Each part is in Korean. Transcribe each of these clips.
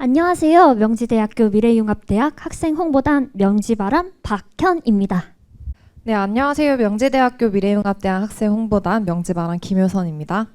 안녕하세요. 명지대학교 미래융합대학 학생홍보단 명지바람 박현입니다. 네, 안녕하세요. 명지대학교 미래융합대학 학생홍보단 명지바람 김효선입니다.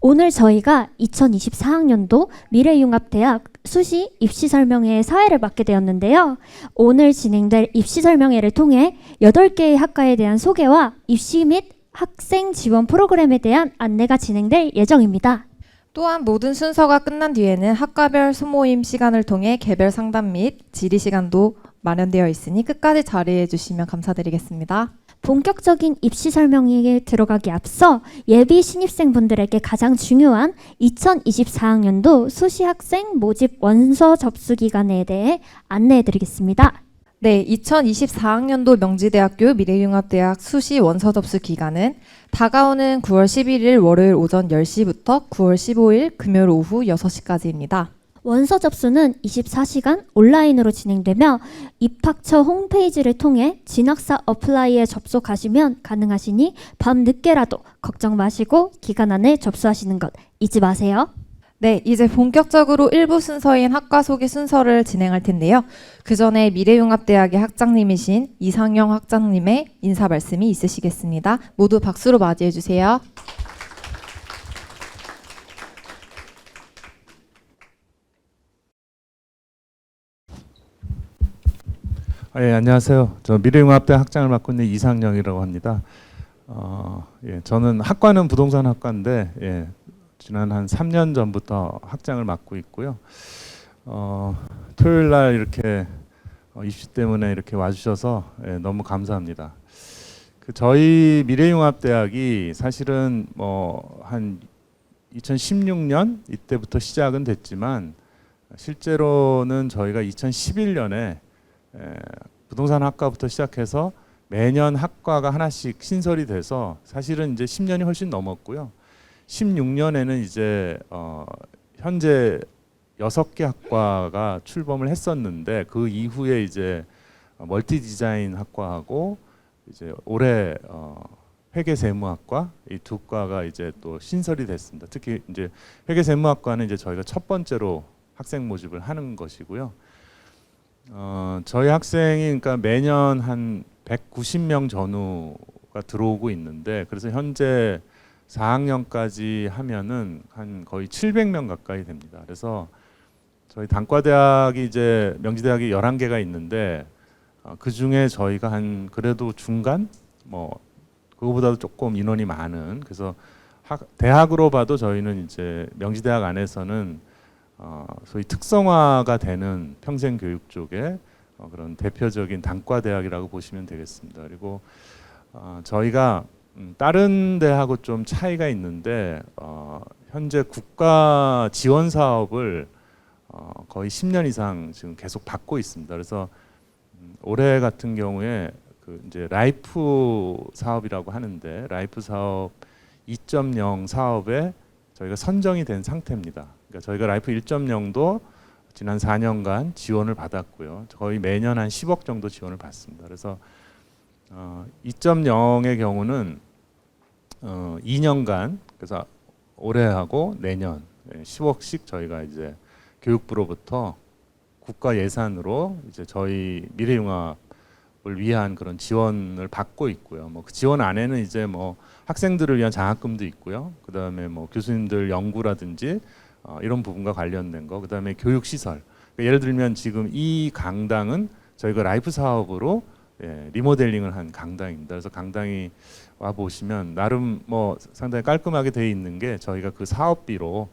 오늘 저희가 2024학년도 미래융합대학 수시 입시설명회 사회를 맡게 되었는데요. 오늘 진행될 입시설명회를 통해 8개의 학과에 대한 소개와 입시 및 학생 지원 프로그램에 대한 안내가 진행될 예정입니다. 또한 모든 순서가 끝난 뒤에는 학과별 소모임 시간을 통해 개별 상담 및 질의 시간도 마련되어 있으니 끝까지 자리해 주시면 감사드리겠습니다. 본격적인 입시 설명회에 들어가기 앞서 예비 신입생분들에게 가장 중요한 2024학년도 수시학생 모집 원서 접수 기간에 대해 안내해 드리겠습니다. 네, 2024학년도 명지대학교 미래융합대학 수시 원서 접수 기간은 다가오는 9월 11일 월요일 오전 10시부터 9월 15일 금요일 오후 6시까지입니다. 원서 접수는 24시간 온라인으로 진행되며 입학처 홈페이지를 통해 진학사 어플라이에 접속하시면 가능하시니 밤 늦게라도 걱정 마시고 기간 안에 접수하시는 것 잊지 마세요. 네, 이제 본격적으로 1부 순서인 학과 소개 순서를 진행할 텐데요. 그 전에 미래융합대학의 학장님이신 이상영 학장님의 인사 말씀이 있으시겠습니다. 모두 박수로 맞이해 주세요. 예, 안녕하세요. 저 미래융합대 학장을 맡고 있는 이상영이라고 합니다. 저는 학과는 부동산 학과인데 지난 한 3년 전부터 학장을 맡고 있고요. 토요일 날 이렇게 입시 때문에 이렇게 와주셔서 너무 감사합니다. 저희 미래융합대학이 사실은 한 2016년 이때부터 시작은 됐지만 실제로는 저희가 2011년에 부동산 학과부터 시작해서 매년 학과가 하나씩 신설이 돼서 사실은 이제 10년이 훨씬 넘었고요. 16년에는 이제 현재 6개 학과가 출범을 했었는데 그 이후에 이제 멀티 디자인 학과하고 이제 올해 회계세무학과 이 두 과가 이제 또 신설이 됐습니다. 특히 이제 회계세무학과는 이제 저희가 첫 번째로 학생 모집을 하는 것이고요. 저희 학생이 그러니까 매년 한 190명 전후가 들어오고 있는데 그래서 현재 4학년까지 하면은 한 거의 700명 가까이 됩니다. 그래서 저희 단과대학이 이제 명지대학이 11개가 있는데 그 중에 저희가 한 그래도 중간 그거보다도 조금 인원이 많은 그래서 대학으로 봐도 저희는 이제 명지대학 안에서는 소위 특성화가 되는 평생교육 쪽에 그런 대표적인 단과대학이라고 보시면 되겠습니다. 그리고 저희가 다른 대하고 좀 차이가 있는데 현재 국가 지원 사업을 거의 10년 이상 지금 계속 받고 있습니다. 그래서 올해 같은 경우에 그 이제 라이프 사업이라고 하는데 라이프 사업 2.0 사업에 저희가 선정이 된 상태입니다. 그러니까 저희가 라이프 1.0도 지난 4년간 지원을 받았고요. 거의 매년 한 10억 정도 지원을 받습니다. 그래서 2.0의 경우는 2년간 그래서 올해하고 내년 10억씩 저희가 이제 교육부로부터 국가 예산으로 이제 저희 미래융합을 위한 그런 지원을 받고 있고요. 그 지원 안에는 이제 학생들을 위한 장학금도 있고요. 그다음에 교수님들 연구라든지 이런 부분과 관련된 거, 그다음에 교육 시설. 그러니까 예를 들면 지금 이 강당은 저희가 라이프 사업으로 리모델링을 한 강당입니다. 그래서 강당이 와 보시면 나름 상당히 깔끔하게 되어 있는 게 저희가 그 사업비로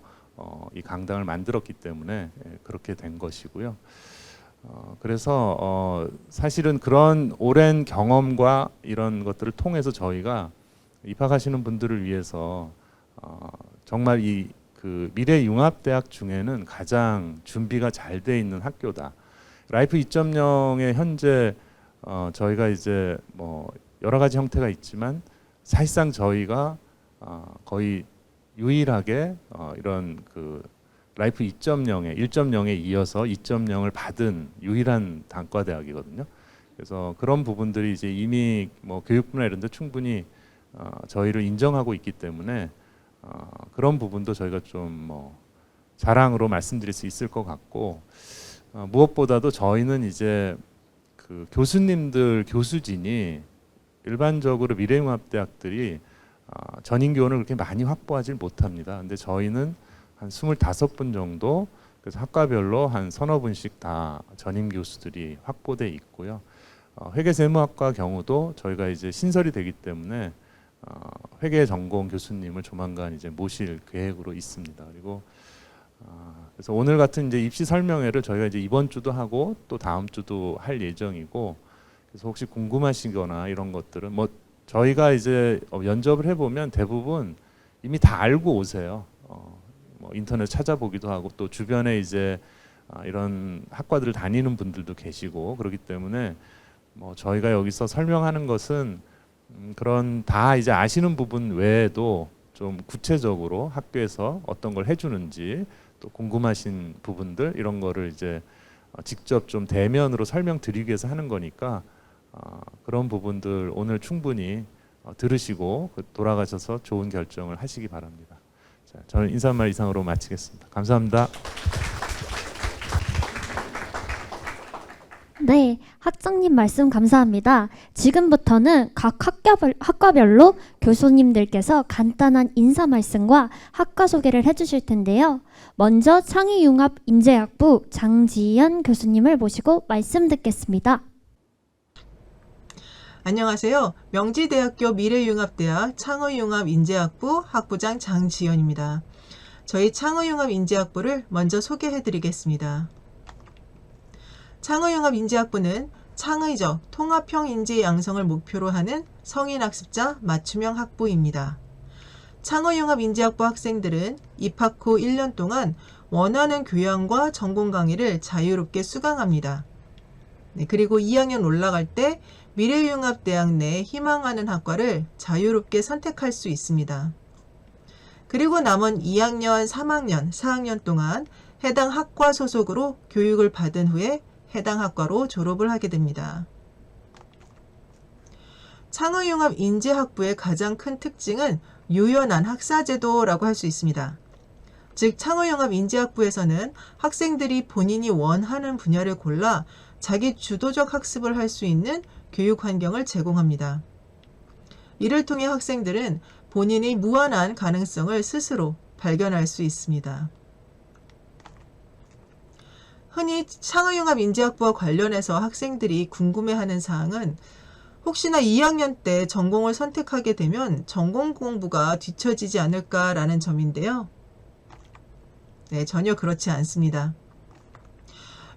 이 강당을 만들었기 때문에 그렇게 된 것이고요. 그래서 사실은 그런 오랜 경험과 이런 것들을 통해서 저희가 입학하시는 분들을 위해서 정말 그 미래융합대학 중에는 가장 준비가 잘 돼 있는 학교다. 라이프 2.0의 현재 저희가 이제 여러 가지 형태가 있지만 사실상 저희가 거의 유일하게 이런 그 라이프 2.0에 1.0에 이어서 2.0을 받은 유일한 단과대학이거든요. 그래서 그런 부분들이 이제 이미 교육부나 이런 데 충분히 저희를 인정하고 있기 때문에 그런 부분도 저희가 좀 자랑으로 말씀드릴 수 있을 것 같고, 무엇보다도 저희는 이제 그 교수님들 교수진이 일반적으로 미래융합대학들이 전임 교원을 그렇게 많이 확보하지 못합니다. 근데 저희는 한 25분 정도, 그래서 학과별로 한 서너 분씩 다 전임 교수들이 확보돼 있고요. 회계세무학과 경우도 저희가 이제 신설이 되기 때문에 회계 전공 교수님을 조만간 이제 모실 계획으로 있습니다. 그리고 그래서 오늘 같은 이제 입시 설명회를 저희가 이제 이번 주도 하고 또 다음 주도 할 예정이고, 그래서 혹시 궁금하시거나 이런 것들은 뭐 저희가 이제 면접을 해보면 대부분 이미 다 알고 오세요. 뭐 인터넷 찾아보기도 하고 또 주변에 이제 이런 학과들을 다니는 분들도 계시고 그렇기 때문에 뭐 저희가 여기서 설명하는 것은 그런 다 이제 아시는 부분 외에도 좀 구체적으로 학교에서 어떤 걸 해주는지 또 궁금하신 부분들 이런 거를 이제 직접 좀 대면으로 설명드리기 위해서 하는 거니까 그런 부분들 오늘 충분히 들으시고 돌아가셔서 좋은 결정을 하시기 바랍니다. 자, 저는 인사말 이상으로 마치겠습니다. 감사합니다. 네, 학장님 말씀 감사합니다. 지금부터는 각 학과별로 교수님들께서 간단한 인사 말씀과 학과 소개를 해주실 텐데요. 먼저 창의융합인재학부 장지연 교수님을 모시고 말씀 듣겠습니다. 안녕하세요. 명지대학교 미래융합대학 창의융합인재학부 학부장 장지연입니다. 저희 창의융합인재학부를 먼저 소개해드리겠습니다. 창의융합인재학부는 창의적 통합형 인재 양성을 목표로 하는 성인학습자 맞춤형 학부입니다. 창의융합인재학부 학생들은 입학 후 1년 동안 원하는 교양과 전공 강의를 자유롭게 수강합니다. 그리고 2학년 올라갈 때 미래융합대학 내 희망하는 학과를 자유롭게 선택할 수 있습니다. 그리고 남은 2학년, 3학년, 4학년 동안 해당 학과 소속으로 교육을 받은 후에 해당 학과로 졸업을 하게 됩니다. 창의융합인재학부의 가장 큰 특징은 유연한 학사제도라고 할 수 있습니다. 즉 창의융합인재학부에서는 학생들이 본인이 원하는 분야를 골라 자기 주도적 학습을 할 수 있는 교육 환경을 제공합니다. 이를 통해 학생들은 본인의 무한한 가능성을 스스로 발견할 수 있습니다. 흔히 창의융합인재학부와 관련해서 학생들이 궁금해하는 사항은 혹시나 2학년 때 전공을 선택하게 되면 전공 공부가 뒤처지지 않을까라는 점인데요. 네, 전혀 그렇지 않습니다.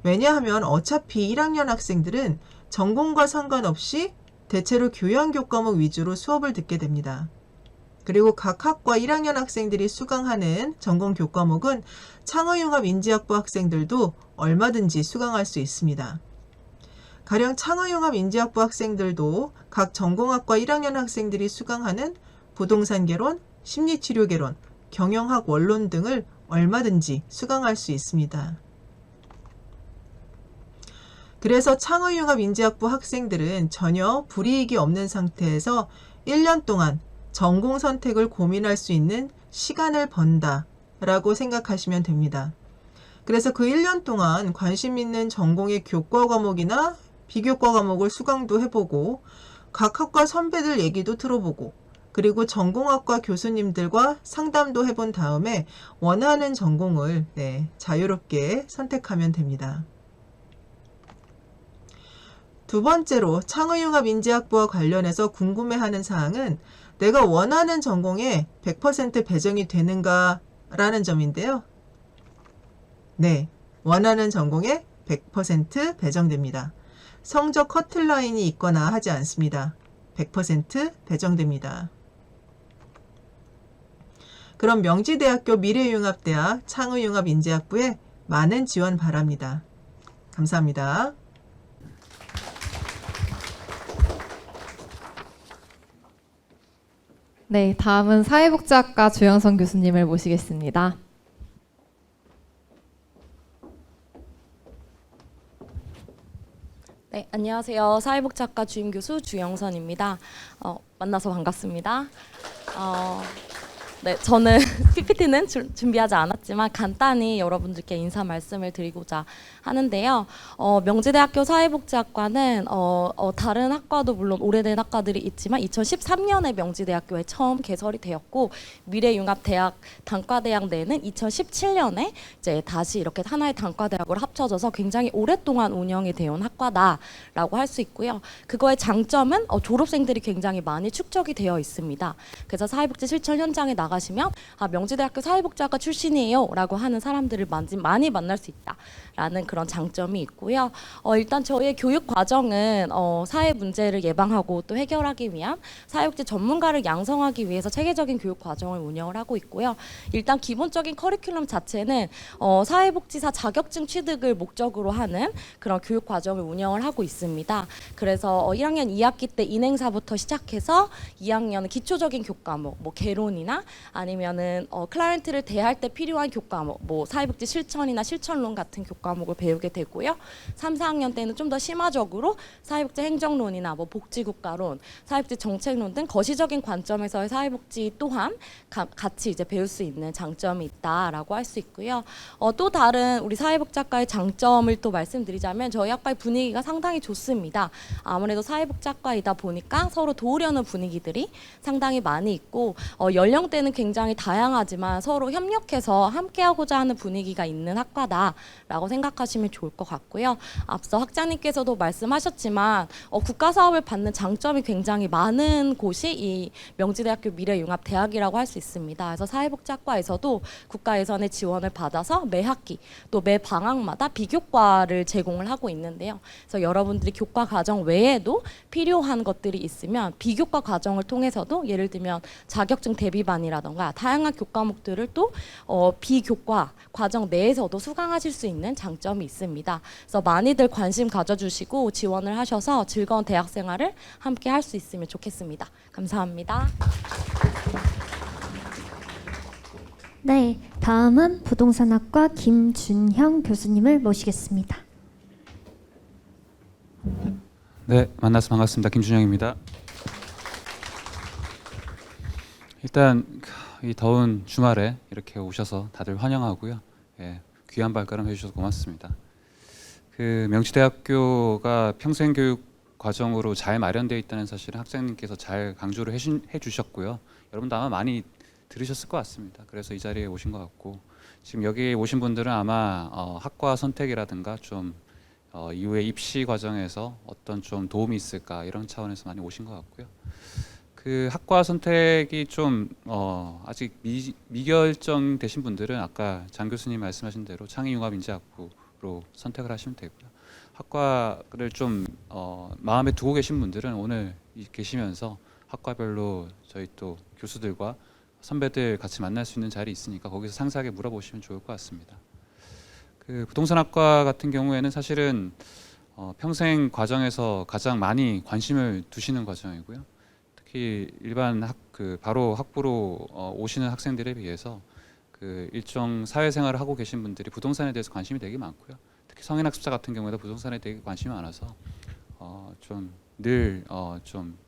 왜냐하면 어차피 1학년 학생들은 전공과 상관없이 대체로 교양교과목 위주로 수업을 듣게 됩니다. 그리고 각 학과 1학년 학생들이 수강하는 전공 교과목은 창의융합인재학부 학생들도 얼마든지 수강할 수 있습니다. 가령 창의융합인재학부 학생들도 각 전공학과 1학년 학생들이 수강하는 부동산개론, 심리치료개론, 경영학 원론 등을 얼마든지 수강할 수 있습니다. 그래서 창의융합인재학부 학생들은 전혀 불이익이 없는 상태에서 1년 동안 전공 선택을 고민할 수 있는 시간을 번다 라고 생각하시면 됩니다. 그래서 그 1년 동안 관심 있는 전공의 교과 과목이나 비교과 과목을 수강도 해보고 각 학과 선배들 얘기도 들어보고 그리고 전공학과 교수님들과 상담도 해본 다음에 원하는 전공을 자유롭게 선택하면 됩니다. 두 번째로 창의융합인재학부와 관련해서 궁금해하는 사항은 내가 원하는 전공에 100% 배정이 되는가 라는 점인데요. 네, 원하는 전공에 100% 배정됩니다. 성적 커트라인이 있거나 하지 않습니다. 100% 배정됩니다. 그럼 명지대학교 미래융합대학 창의융합인재학부에 많은 지원 바랍니다. 감사합니다. 네, 다음은 사회복지학과 조영선 교수님을 모시겠습니다. 네, 안녕하세요. 사회복지학과 주임교수 주영선입니다. 만나서 반갑습니다. 네, 저는 PPT는 준비하지 않았지만 간단히 여러분들께 인사 말씀을 드리고자 하는데요. 명지대학교 사회복지학과는 다른 학과도 물론 오래된 학과들이 있지만 2013년에 명지대학교에 처음 개설이 되었고 미래융합대학 단과대학 내는 2017년에 이제 다시 이렇게 하나의 단과대학으로 합쳐져서 굉장히 오랫동안 운영이 되어온 학과다라고 할 수 있고요. 그거의 장점은 졸업생들이 굉장히 많이 축적이 되어 있습니다. 그래서 사회복지 실천 현장에 나가시면 명지대학교 사회복지학과 출신이에요 라고 하는 사람들을 많이 만날 수 있다라는 그런 장점이 있고요. 일단 저희의 교육 과정은 사회 문제를 예방하고 또 해결하기 위한 사회복지 전문가를 양성하기 위해서 체계적인 교육 과정을 운영을 하고 있고요. 일단 기본적인 커리큘럼 자체는 사회복지사 자격증 취득을 목적으로 하는 그런 교육 과정을 운영을 하고 있습니다. 그래서 1학년 2학기 때 인행사부터 시작해서 2학년은 기초적인 교과목, 뭐 개론이나 아니면은 클라이언트를 대할 때 필요한 교과목, 뭐 사회복지 실천이나 실천론 같은 교과목을 배우게 되고요. 3, 4학년 때는 좀 더 심화적으로 사회복지 행정론이나 뭐 복지국가론, 사회복지 정책론 등 거시적인 관점에서의 사회복지 또한 같이 이제 배울 수 있는 장점이 있다라고 할 수 있고요. 또 다른 우리 사회복지학과의 장점을 또 말씀드리자면 저희 학과의 분위기가 상당히 좋습니다. 아무래도 사회복지학과이다 보니까 서로 도우려는 분위기들이 상당히 많이 있고 연령대는 굉장히 다양하지만 서로 협력해서 함께하고자 하는 분위기가 있는 학과다라고 생각하시면 좋을 것 같고요. 앞서 학장님께서도 말씀하셨지만 국가사업을 받는 장점이 굉장히 많은 곳이 이 명지대학교 미래융합대학이라고 할 수 있습니다. 그래서 사회복지학과에서도 국가 예산의 지원을 받아서 매 학기 또 매 방학마다 비교과를 제공을 하고 있는데요. 그래서 여러분들이 교과 과정 외에도 필요한 것들이 있으면 비교과 과정을 통해서도 예를 들면 자격증 대비반이라던가 다양한 교과목들을 또 비교과 과정 내에서도 수강하실 수 있는 장점이 있습니다. 그래서 많이들 관심 가져주시고 지원을 하셔서 즐거운 대학 생활을 함께 할 수 있으면 좋겠습니다. 감사합니다. 네, 다음은 부동산학과 김준형 교수님을 모시겠습니다. 네, 만나서 반갑습니다. 김준영입니다. 일단 이 더운 주말에 이렇게 오셔서 다들 환영하고요. 예, 귀한 발걸음 해주셔서 고맙습니다. 그 명지대학교가 평생교육 과정으로 잘 마련되어 있다는 사실은 학생님께서 잘 강조를 해주셨고요. 여러분도 아마 많이 들으셨을 것 같습니다. 그래서 이 자리에 오신 것 같고 지금 여기 오신 분들은 아마 학과 선택이라든가 좀 이후에 입시 과정에서 어떤 좀 도움이 있을까 이런 차원에서 많이 오신 것 같고요. 그 학과 선택이 좀 아직 미결정되신 분들은 아까 장 교수님 말씀하신 대로 창의융합인재학부로 선택을 하시면 되고요. 학과를 좀 마음에 두고 계신 분들은 오늘 계시면서 학과별로 저희 또 교수들과 선배들 같이 만날 수 있는 자리 있으니까 거기서 상세하게 물어보시면 좋을 것 같습니다. 그 부동산학과 같은 경우에는 사실은 평생 과정에서 가장 많이 관심을 두시는 과정이고요. 특히 일반 바로 학부로 오시는 학생들에 비해서 그 일정 사회생활을 하고 계신 분들이 부동산에 대해서 관심이 되게 많고요. 특히 성인학습자 같은 경우에도 부동산에 되게 관심이 많아서 좀 늘 좀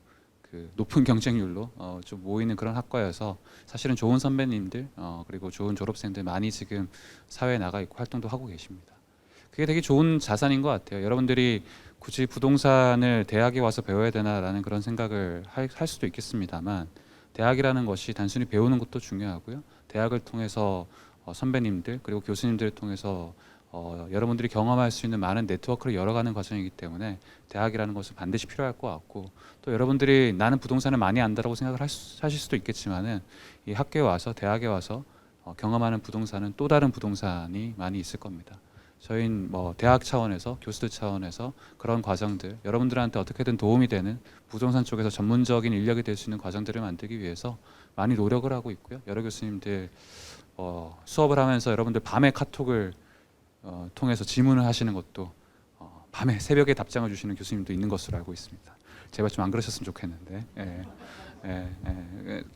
그 높은 경쟁률로 좀 모이는 그런 학과여서 사실은 좋은 선배님들 그리고 좋은 졸업생들 많이 지금 사회에 나가 있고 활동도 하고 계십니다. 그게 되게 좋은 자산인 것 같아요. 여러분들이 굳이 부동산을 대학에 와서 배워야 되나라는 그런 생각을 할 수도 있겠습니다만 대학이라는 것이 단순히 배우는 것도 중요하고요. 대학을 통해서 선배님들 그리고 교수님들을 통해서 여러분들이 경험할 수 있는 많은 네트워크를 열어가는 과정이기 때문에 대학이라는 것은 반드시 필요할 것 같고 또 여러분들이 나는 부동산을 많이 안다라고 생각을 하실 수도 있겠지만은 이 학교에 와서 대학에 와서 경험하는 부동산은 또 다른 부동산이 많이 있을 겁니다. 저희는 뭐 대학 차원에서 교수들 차원에서 그런 과정들 여러분들한테 어떻게든 도움이 되는 부동산 쪽에서 전문적인 인력이 될 수 있는 과정들을 만들기 위해서 많이 노력을 하고 있고요. 여러 교수님들 수업을 하면서 여러분들 밤에 카톡을 통해서 질문을 하시는 것도 밤에 새벽에 답장을 주시는 교수님도 있는 것으로 알고 있습니다. 제발 좀 안 그러셨으면 좋겠는데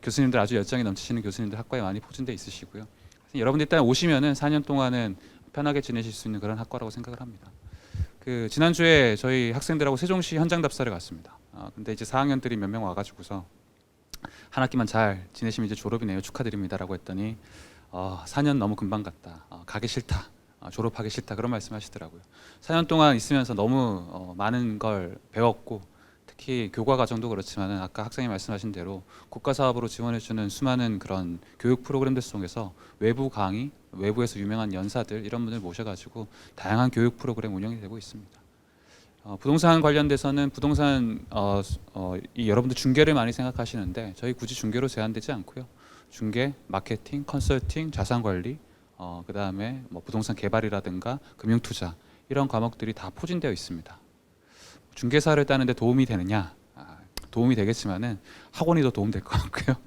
교수님들 아주 열정이 넘치시는 교수님들 학과에 많이 포진돼 있으시고요. 여러분들 일단 오시면은 4년 동안은 편하게 지내실 수 있는 그런 학과라고 생각을 합니다. 그 지난주에 저희 학생들하고 세종시 현장 답사를 갔습니다. 근데 이제 4학년들이 몇 명 와가지고서 한 학기만 잘 지내시면 이제 졸업이네요. 축하드립니다라고 했더니 4년 너무 금방 갔다. 가기 싫다. 졸업하기 싫다. 그런 말씀하시더라고요. 4년 동안 있으면서 너무 많은 걸 배웠고 특히 교과 과정도 그렇지만 아까 학생이 말씀하신 대로 국가 사업으로 지원해주는 수많은 그런 교육 프로그램들 속에서 외부 강의, 외부에서 유명한 연사들 이런 분들 모셔가지고 다양한 교육 프로그램 운영이 되고 있습니다. 부동산 관련돼서는 부동산 여러분들 중개를 많이 생각하시는데 저희 굳이 중개로 제한되지 않고요. 중개, 마케팅, 컨설팅, 자산관리, 그 다음에 뭐 부동산 개발이라든가 금융투자 이런 과목들이 다 포진되어 있습니다. 중개사를 따는데 도움이 되느냐? 도움이 되겠지만은 학원이 더 도움 될 것 같고요.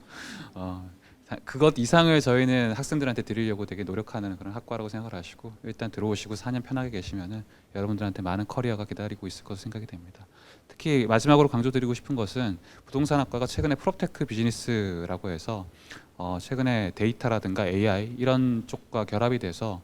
그것 이상을 저희는 학생들한테 드리려고 되게 노력하는 그런 학과라고 생각을 하시고 일단 들어오시고 4년 편하게 계시면은 여러분들한테 많은 커리어가 기다리고 있을 것으로 생각이 됩니다. 특히 마지막으로 강조드리고 싶은 것은 부동산학과가 최근에 프롭테크 비즈니스라고 해서 최근에 데이터라든가 AI 이런 쪽과 결합이 돼서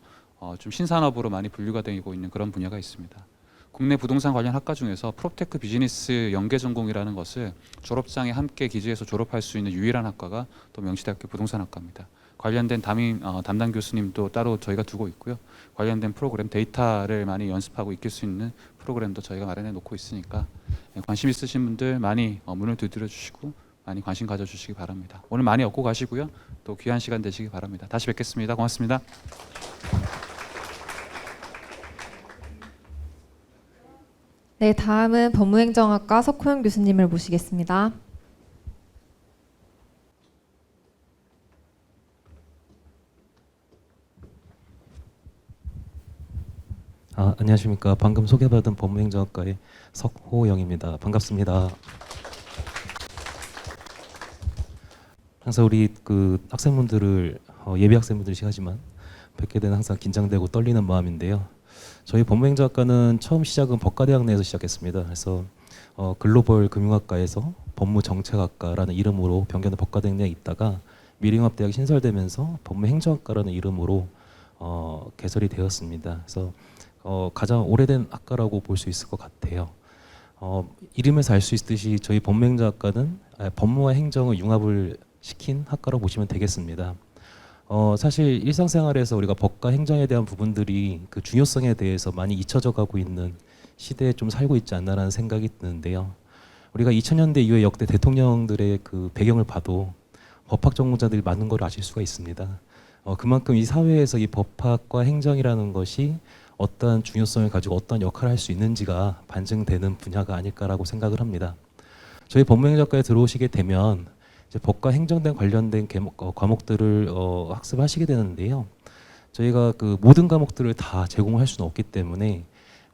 좀 신산업으로 많이 분류가 되고 있는 그런 분야가 있습니다. 국내 부동산 관련 학과 중에서 프롭테크 비즈니스 연계 전공이라는 것을 졸업장에 함께 기재해서 졸업할 수 있는 유일한 학과가 또 명치대학교 부동산학과입니다. 관련된 담당 교수님도 따로 저희가 두고 있고요. 관련된 프로그램 데이터를 많이 연습하고 익힐 수 있는 프로그램도 저희가 마련해 놓고 있으니까 관심 있으신 분들 많이 문을 두드려 주시고 많이 관심 가져주시기 바랍니다. 오늘 많이 얻고 가시고요. 또 귀한 시간 되시기 바랍니다. 다시 뵙겠습니다. 고맙습니다. 네, 다음은 법무행정학과 석호영 교수님을 모시겠습니다. 안녕하십니까. 방금 소개받은 법무행정학과의 석호영입니다. 반갑습니다. 항상 우리 그 학생분들을 예비 학생분들이시지만 뵙게 되는 항상 긴장되고 떨리는 마음인데요. 저희 법무행정학과는 처음 시작은 법과대학 내에서 시작했습니다. 그래서 글로벌 금융학과에서 법무정책학과라는 이름으로 변경된 법과대학 내에 있다가 미래융합대학이 신설되면서 법무행정학과라는 이름으로 개설이 되었습니다. 그래서 가장 오래된 학과라고 볼 수 있을 것 같아요. 이름에서 알 수 있듯이 저희 법무행정학과는 법무와 행정을 융합을 시킨 학과라고 보시면 되겠습니다. 사실 일상생활에서 우리가 법과 행정에 대한 부분들이 그 중요성에 대해서 많이 잊혀져 가고 있는 시대에 좀 살고 있지 않나라는 생각이 드는데요. 우리가 2000년대 이후에 역대 대통령들의 그 배경을 봐도 법학 전공자들이 많은 걸 아실 수가 있습니다. 그만큼 이 사회에서 이 법학과 행정이라는 것이 어떠한 중요성을 가지고 어떤 역할을 할 수 있는지가 반증되는 분야가 아닐까라고 생각을 합니다. 저희 법무행정학과에 들어오시게 되면 이제 법과 행정된 관련된 과목들을 학습하시게 되는데요. 저희가 그 모든 과목들을 다 제공할 수는 없기 때문에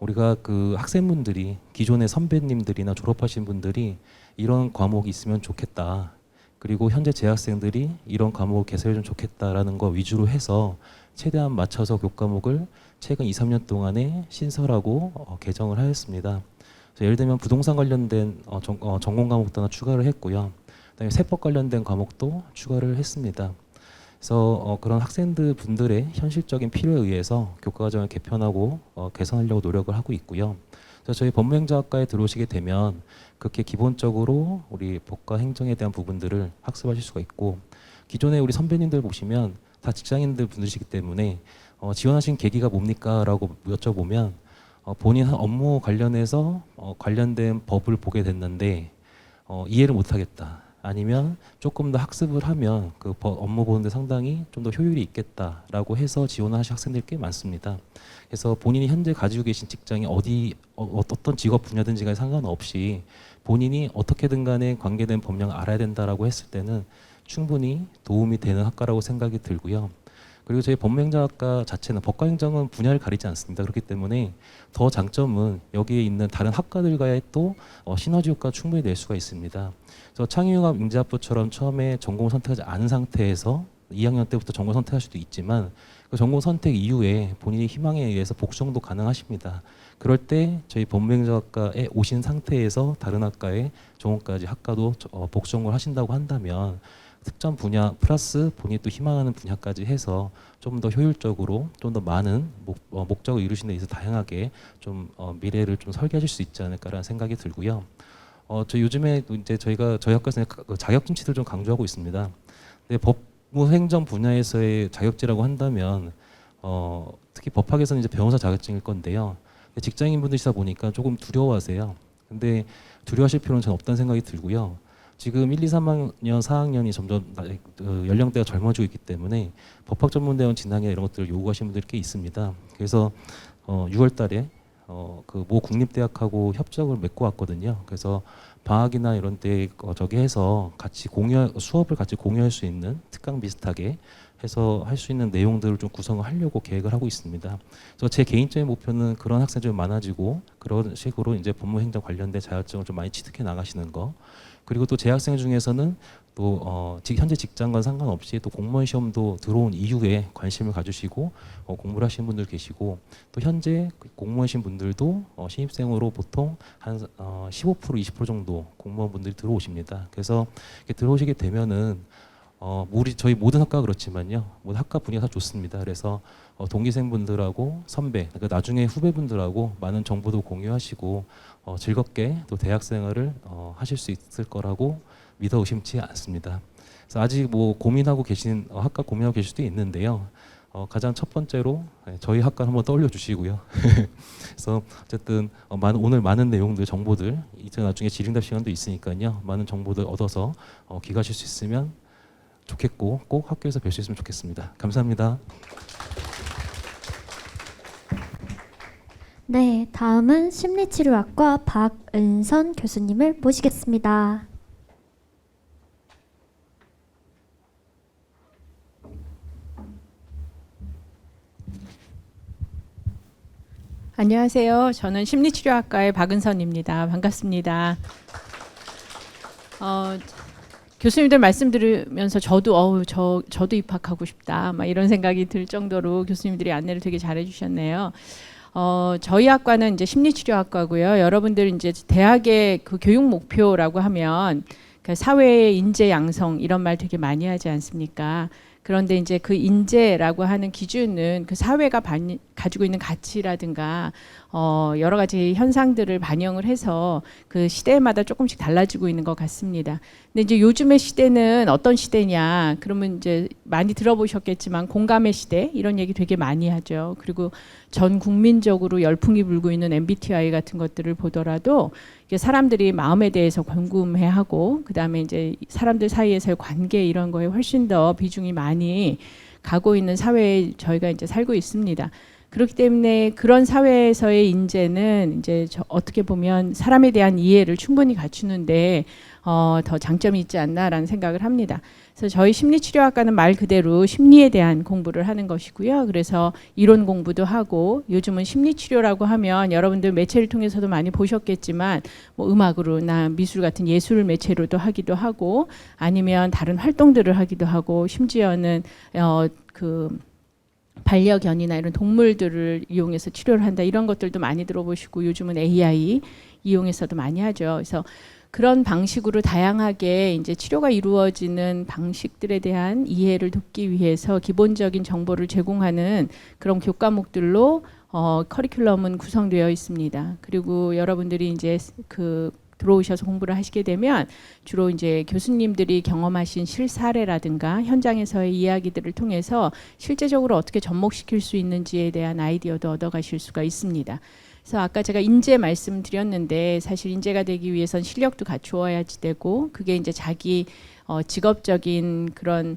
우리가 그 학생분들이 기존의 선배님들이나 졸업하신 분들이 이런 과목이 있으면 좋겠다. 그리고 현재 재학생들이 이런 과목을 개설해주면 좋겠다라는 거 위주로 해서 최대한 맞춰서 교과목을 최근 2, 3년 동안에 신설하고 개정을 하였습니다. 예를 들면 부동산 관련된 전공 과목도 하나 추가를 했고요. 그다음에 세법 관련된 과목도 추가를 했습니다. 그래서 그런 학생들 분들의 현실적인 필요에 의해서 교과 과정을 개편하고 개선하려고 노력을 하고 있고요. 그래서 저희 법무행정학과에 들어오시게 되면 그렇게 기본적으로 우리 법과 행정에 대한 부분들을 학습하실 수가 있고 기존에 우리 선배님들 보시면 다 직장인들 분들이시기 때문에 지원하신 계기가 뭡니까? 라고 여쭤보면 본인 업무 관련해서 관련된 법을 보게 됐는데 이해를 못하겠다. 아니면 조금 더 학습을 하면 그 업무 보는데 상당히 좀 더 효율이 있겠다라고 해서 지원을 하신 학생들이 꽤 많습니다. 그래서 본인이 현재 가지고 계신 직장이 어떤 직업 분야든지 간에 상관없이 본인이 어떻게든 간에 관계된 법령을 알아야 된다라고 했을 때는 충분히 도움이 되는 학과라고 생각이 들고요. 그리고 저희 법무행정학과 자체는 법과 행정은 분야를 가리지 않습니다. 그렇기 때문에 더 장점은 여기에 있는 다른 학과들과의 또 시너지 효과가 충분히 낼 수가 있습니다. 그래서 창의융합 인재학부처럼 처음에 전공을 선택하지 않은 상태에서 2학년 때부터 전공 선택할 수도 있지만 그 전공 선택 이후에 본인의 희망에 의해서 복수도 가능하십니다. 그럴 때 저희 법무행정학과에 오신 상태에서 다른 학과에 전공까지 학과도 복수를 하신다고 한다면 특정 분야 플러스 본인이 또 희망하는 분야까지 해서 좀 더 효율적으로 좀 더 많은 목적을 이루시는 데 있어서 다양하게 좀 미래를 좀 설계하실 수 있지 않을까라는 생각이 들고요. 저 요즘에 또 이제 저희 학과에서 자격증치를 좀 강조하고 있습니다. 근데 법무행정 분야에서의 자격증이라고 한다면 특히 법학에서는 이제 변호사 자격증일 건데요. 직장인 분들이시다 보니까 조금 두려워하세요. 근데 두려워하실 필요는 전 없다는 생각이 들고요. 지금 1, 2, 3학년, 4학년이 점점 연령대가 젊어지고 있기 때문에 법학 전문대원 진학이나 이런 것들을 요구하시는 분들이 꽤 있습니다. 그래서 6월 달에 그 모 국립대학하고 협정을 맺고 왔거든요. 그래서 방학이나 이런 때 저기 해서 같이 수업을 같이 공유할 수 있는 특강 비슷하게 해서 할 수 있는 내용들을 좀 구성을 하려고 계획을 하고 있습니다. 그래서 제 개인적인 목표는 그런 학생들이 좀 많아지고 그런 식으로 이제 법무행정 관련된 자격증을 좀 많이 취득해 나가시는 거. 그리고 또 재학생 중에서는 또 현재 직장과 상관없이 또 공무원 시험도 들어온 이후에 관심을 가지시고 공부를 하시는 분들 계시고 또 현재 공무원이신 분들도 신입생으로 보통 한 15% 20% 정도 공무원분들이 들어오십니다. 그래서 이렇게 들어오시게 되면은 저희 모든 학과가 그렇지만요. 모든 학과 분위기가 다 좋습니다. 그래서 동기생분들하고 선배, 그러니까 나중에 후배분들하고 많은 정보도 공유하시고 즐겁게 또 대학 생활을 하실 수 있을 거라고 믿어 의심치 않습니다. 그래서 아직 뭐 고민하고 계신 학과 고민하고 계실 수도 있는데요. 가장 첫 번째로 저희 학과를 한번 떠올려 주시고요. 그래서 어쨌든 오늘 많은 내용들, 정보들 이제 나중에 질의응답 시간도 있으니까요. 많은 정보들 얻어서 귀가하실 수 있으면 좋겠고 꼭 학교에서 뵐 수 있으면 좋겠습니다. 감사합니다. 네, 다음은 심리치료학과 박은선 교수님을 모시겠습니다. 안녕하세요. 저는 심리치료학과의 박은선입니다. 반갑습니다. 교수님들 말씀 들으면서 저도 입학하고 싶다, 막 이런 생각이 들 정도로 교수님들이 안내를 되게 잘해 주셨네요. 저희 학과는 이제 심리치료학과고요. 여러분들 이제 대학의 그 교육 목표라고 하면 그 사회의 인재 양성 이런 말 되게 많이 하지 않습니까? 그런데 이제 그 인재라고 하는 기준은 그 사회가 가지고 있는 가치라든가 여러 가지 현상들을 반영을 해서 그 시대마다 조금씩 달라지고 있는 것 같습니다. 근데 이제 요즘의 시대는 어떤 시대냐? 그러면 이제 많이 들어보셨겠지만 공감의 시대 이런 얘기 되게 많이 하죠. 그리고 전 국민적으로 열풍이 불고 있는 MBTI 같은 것들을 보더라도 이게 사람들이 마음에 대해서 궁금해하고 그다음에 이제 사람들 사이에서의 관계 이런 거에 훨씬 더 비중이 많이 가고 있는 사회에 저희가 이제 살고 있습니다. 그렇기 때문에 그런 사회에서의 인재는 이제 어떻게 보면 사람에 대한 이해를 충분히 갖추는데 더 장점이 있지 않나라는 생각을 합니다. 그래서 저희 심리치료학과는 말 그대로 심리에 대한 공부를 하는 것이고요. 그래서 이론 공부도 하고 요즘은 심리치료라고 하면 여러분들 매체를 통해서도 많이 보셨겠지만 뭐 음악으로나 미술 같은 예술 매체로도 하기도 하고 아니면 다른 활동들을 하기도 하고 심지어는 그 반려견이나 이런 동물들을 이용해서 치료를 한다 이런 것들도 많이 들어보시고 요즘은 AI 이용해서도 많이 하죠. 그래서 그런 방식으로 다양하게 이제 치료가 이루어지는 방식들에 대한 이해를 돕기 위해서 기본적인 정보를 제공하는 그런 교과목들로 커리큘럼은 구성되어 있습니다. 그리고 여러분들이 이제 들어오셔서 공부를 하시게 되면 주로 이제 교수님들이 경험하신 실사례라든가 현장에서의 이야기들을 통해서 실제적으로 어떻게 접목시킬 수 있는지에 대한 아이디어도 얻어가실 수가 있습니다. 그래서 아까 제가 인재 말씀드렸는데 사실 인재가 되기 위해선 실력도 갖추어야지 되고 그게 이제 자기 직업적인 그런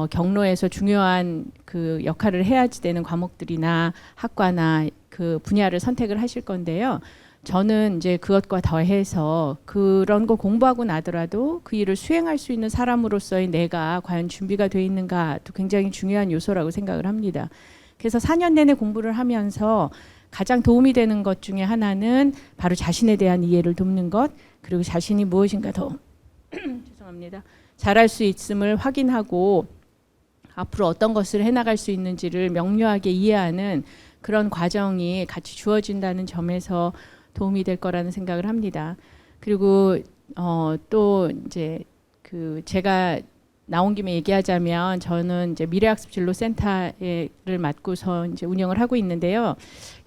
경로에서 중요한 그 역할을 해야지 되는 과목들이나 학과나 그 분야를 선택을 하실 건데요. 저는 이제 그것과 더해서 그런 거 공부하고 나더라도 그 일을 수행할 수 있는 사람으로서의 내가 과연 준비가 돼 있는가도 굉장히 중요한 요소라고 생각을 합니다. 그래서 4년 내내 공부를 하면서 가장 도움이 되는 것 중에 하나는 바로 자신에 대한 이해를 돕는 것 그리고 자신이 무엇인가 더 죄송합니다. 잘할 수 있음을 확인하고 앞으로 어떤 것을 해나갈 수 있는지를 명료하게 이해하는 그런 과정이 같이 주어진다는 점에서 도움이 될 거라는 생각을 합니다. 그리고 또 이제 제가 나온 김에 얘기하자면 저는 이제 미래학습 진로센터를 맡고서 이제 운영을 하고 있는데요.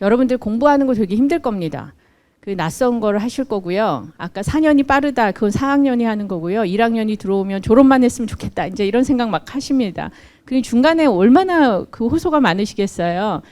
여러분들 공부하는 거 되게 힘들 겁니다. 그 낯선 거를 하실 거고요. 아까 4년이 빠르다. 그건 4학년이 하는 거고요. 1학년이 들어오면 졸업만 했으면 좋겠다. 이제 이런 생각 막 하십니다. 그 중간에 얼마나 그 호소가 많으시겠어요.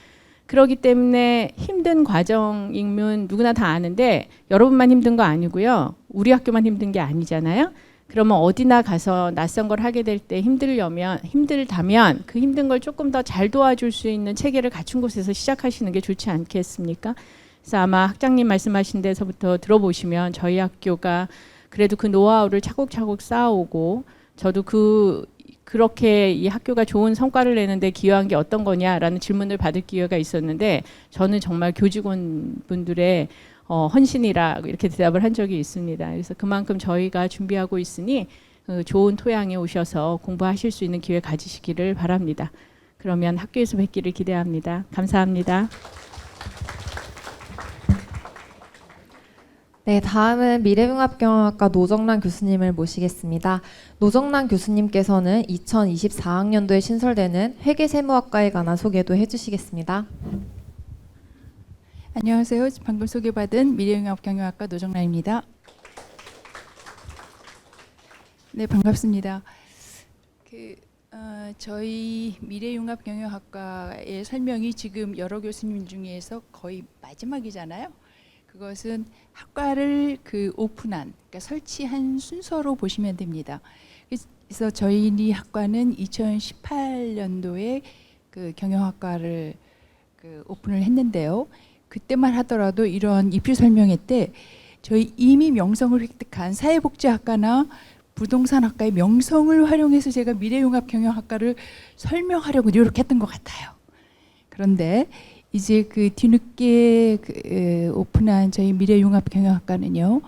그렇기 때문에 힘든 과정이면 누구나 다 아는데 여러분만 힘든 거 아니고요. 우리 학교만 힘든 게 아니잖아요. 그러면 어디나 가서 낯선 걸 하게 될 때 힘들다면 그 힘든 걸 조금 더 잘 도와줄 수 있는 체계를 갖춘 곳에서 시작하시는 게 좋지 않겠습니까? 그래서 아마 학장님 말씀하신 데서부터 들어보시면 저희 학교가 그래도 그 노하우를 차곡차곡 쌓아오고 저도 그렇게 이 학교가 좋은 성과를 내는데 기여한 게 어떤 거냐라는 질문을 받을 기회가 있었는데 저는 정말 교직원분들의 헌신이라 이렇게 대답을 한 적이 있습니다. 그래서 그만큼 저희가 준비하고 있으니 좋은 토양에 오셔서 공부하실 수 있는 기회 가지시기를 바랍니다. 그러면 학교에서 뵙기를 기대합니다. 감사합니다. 네, 다음은 미래융합경영학과 노정란 교수님을 모시겠습니다. 노정란 교수님께서는 2024학년도에 신설되는 회계세무학과에 관한 소개도 해주시겠습니다. 안녕하세요. 방금 소개받은 미래융합경영학과 노정란입니다. 네, 반갑습니다. 저희 미래융합경영학과의 설명이 지금 여러 교수님 중에서 거의 마지막이잖아요. 그것은 학과를 오픈한, 그러니까 설치한 순서로 보시면 됩니다. 그래서 저희 학과는 2018년도에 경영학과를 오픈을 했는데요. 그때만 하더라도 이런 입시 설명회 때 저희 이미 명성을 획득한 사회복지학과나 부동산학과의 명성을 활용해서 제가 미래융합경영학과를 설명하려고 노력했던 것 같아요. 그런데 이제 뒤늦게 오픈한 저희 미래융합경영학과는요,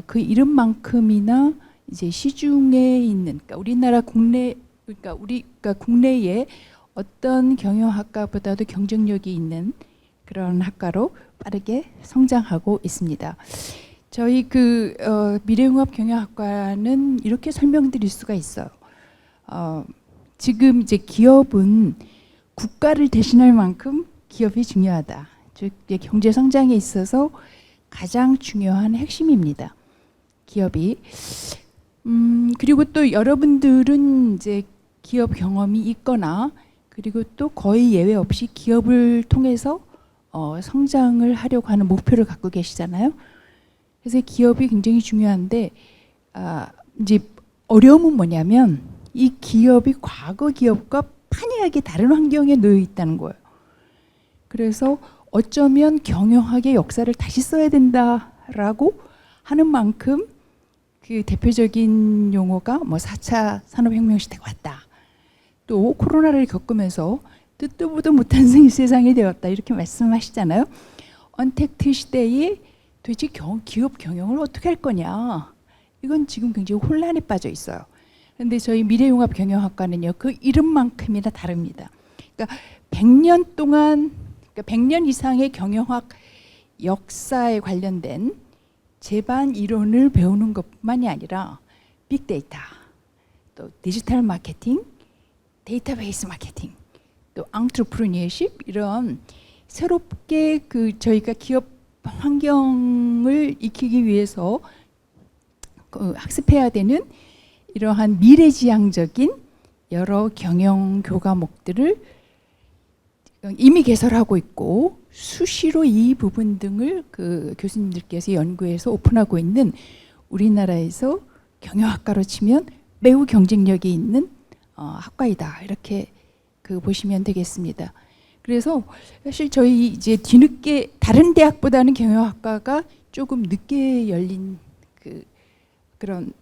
그 이름만큼이나 이제 시중에 있는, 그러니까 우리나라 그러니까 국내에 어떤 경영학과보다도 경쟁력이 있는 그런 학과로 빠르게 성장하고 있습니다. 저희 미래융합경영학과는 이렇게 설명드릴 수가 있어요. 지금 이제 기업은 국가를 대신할 만큼 기업이 중요하다. 즉 경제 성장에 있어서 가장 중요한 핵심입니다. 기업이. 그리고 또 여러분들은 이제 기업 경험이 있거나 그리고 또 거의 예외 없이 기업을 통해서 성장을 하려고 하는 목표를 갖고 계시잖아요. 그래서 기업이 굉장히 중요한데 이제 어려움은 뭐냐면 이 기업이 과거 기업과 판이하게 다른 환경에 놓여 있다는 거예요. 그래서 어쩌면 경영학의 역사를 다시 써야 된다라고 하는 만큼 그 대표적인 용어가 뭐 4차 산업혁명 시대가 왔다. 또 코로나를 겪으면서 듣도 보도 못한 세상이 되었다. 이렇게 말씀하시잖아요. 언택트 시대에 도대체 기업 경영을 어떻게 할 거냐. 이건 지금 굉장히 혼란에 빠져 있어요. 그런데 저희 미래융합경영학과는요. 그 이름만큼이나 다릅니다. 그러니까 100년 동안, 그러니까 100년 이상의 경영학 역사에 관련된 제반 이론을 배우는 것만이 아니라 빅데이터, 또 디지털 마케팅, 데이터베이스 마케팅, 또 앙트로프리니어십 이런 새롭게 저희가 기업 환경을 익히기 위해서 학습해야 되는 이러한 미래지향적인 여러 경영 교과목들을 이미 개설하고 있고 수시로 이 부분 등을 교수님들께서 연구해서 오픈하고 있는 우리나라에서 경영학과로 치면 매우 경쟁력이 있는 학과이다. 이렇게 보시면 되겠습니다. 그래서 사실 저희 이제 뒤늦게 다른 대학보다는 경영학과가 조금 늦게 열린 그런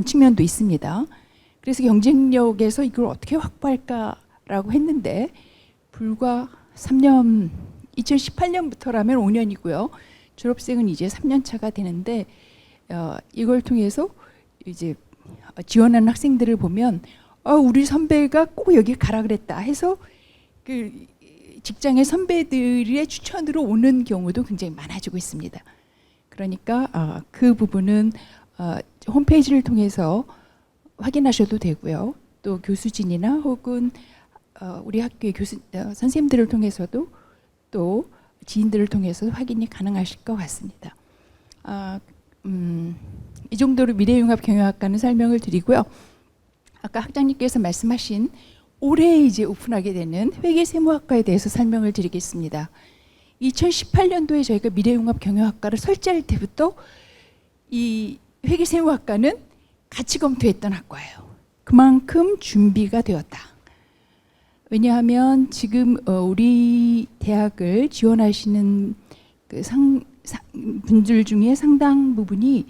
측면도 있습니다. 그래서 경쟁력에서 이걸 어떻게 확보할까라고 했는데 불과 3년, 2018년부터라면 5년이고요. 졸업생은 이제 3년 차가 되는데 이걸 통해서 이제 지원하는 학생들을 보면 우리 선배가 꼭 여기 가라 그랬다 해서 직장의 선배들의 추천으로 오는 경우도 굉장히 많아지고 있습니다. 그러니까 그 부분은 홈페이지를 통해서 확인하셔도 되고요. 또 교수진이나 혹은 우리 학교의 선생님들을 통해서도 또 지인들을 통해서 확인이 가능하실 것 같습니다. 이 정도로 미래융합경영학과는 설명을 드리고요. 아까 학장님께서 말씀하신 올해 이제 오픈하게 되는 회계세무학과에 대해서 설명을 드리겠습니다. 2018년도에 저희가 미래융합경영학과를 설치할 때부터 이 회계세무학과는 같이 검토했던 학과예요. 그만큼 준비가 되었다. 왜냐하면 지금 우리 대학을 지원하시는 그 분들 중에 상당 부분이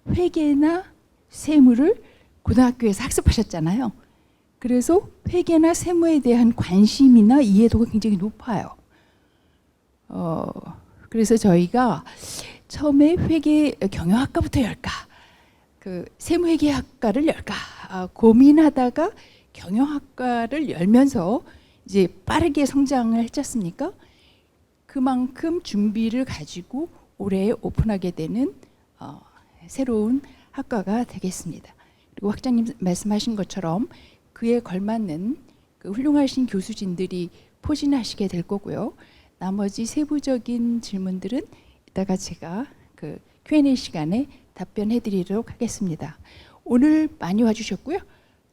회계나 세무를 고등학교에서 학습하셨잖아요. 그래서 회계나 세무에 대한 관심이나 이해도가 굉장히 높아요. 그래서 저희가 처음에 회계 경영학과부터 열까, 그 세무회계학과를 열까 고민하다가 경영학과를 열면서 이제 빠르게 성장을 했지 않습니까? 그만큼 준비를 가지고 올해 오픈하게 되는 새로운 학과가 되겠습니다. 그리고 학장님 말씀하신 것처럼 그에 걸맞는 그 훌륭하신 교수진들이 포진하시게 될 거고요. 나머지 세부적인 질문들은 이따가 제가 그 Q&A 시간에 답변해 드리도록 하겠습니다. 오늘 많이 와주셨고요.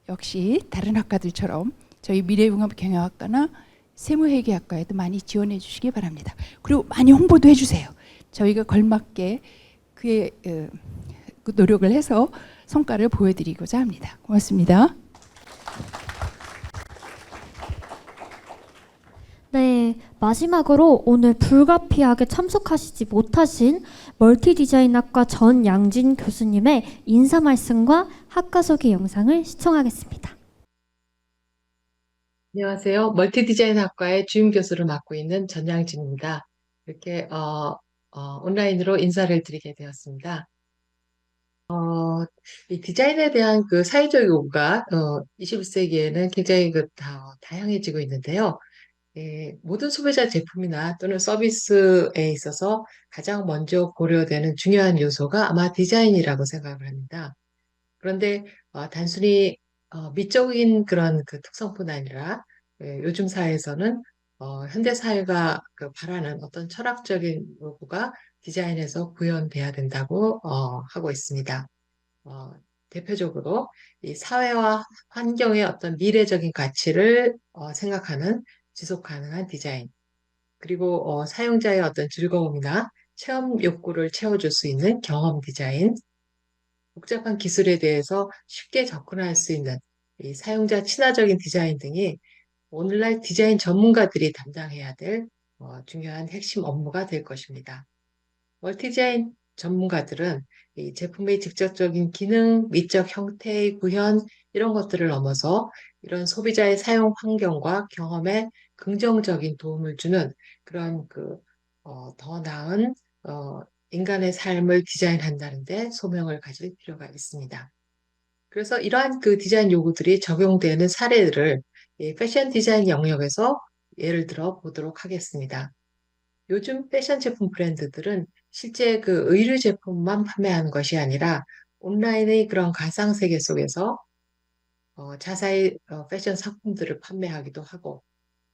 역시 다른 학과들처럼 저희 미래융합경영학과나 세무회계학과에도 많이 지원해 주시기 바랍니다. 그리고 많이 홍보도 해주세요. 저희가 걸맞게 그의 그 노력을 해서 성과를 보여드리고자 합니다. 고맙습니다. 네, 마지막으로 오늘 불가피하게 참석하시지 못하신 멀티디자인학과 전양진 교수님의 인사 말씀과 학과 소개 영상을 시청하겠습니다. 안녕하세요. 멀티디자인학과의 주임 교수를 맡고 있는 전양진입니다. 이렇게 온라인으로 인사를 드리게 되었습니다. 이 디자인에 대한 그 사회적 요구가 21세기에는 굉장히 다양해지고 있는데요. 모든 소비자 제품이나 또는 서비스에 있어서 가장 먼저 고려되는 중요한 요소가 아마 디자인이라고 생각을 합니다. 그런데 단순히 미적인 그런 그 특성뿐 아니라 요즘 사회에서는 현대 사회가 바라는 어떤 철학적인 요구가 디자인에서 구현돼야 된다고 하고 있습니다. 대표적으로 이 사회와 환경의 어떤 미래적인 가치를 생각하는 지속 가능한 디자인, 그리고 사용자의 어떤 즐거움이나 체험 욕구를 채워줄 수 있는 경험 디자인, 복잡한 기술에 대해서 쉽게 접근할 수 있는 이 사용자 친화적인 디자인 등이 오늘날 디자인 전문가들이 담당해야 될 중요한 핵심 업무가 될 것입니다. 멀티디자인 전문가들은 이 제품의 직접적인 기능, 미적 형태의 구현 이런 것들을 넘어서 이런 소비자의 사용 환경과 경험에 긍정적인 도움을 주는 그런 더 나은 인간의 삶을 디자인한다는데 소명을 가질 필요가 있습니다. 그래서 이러한 그 디자인 요구들이 적용되는 사례들을 이 패션 디자인 영역에서 예를 들어 보도록 하겠습니다. 요즘 패션 제품 브랜드들은 실제 그 의류 제품만 판매하는 것이 아니라 온라인의 그런 가상 세계 속에서 자사의 패션 상품들을 판매하기도 하고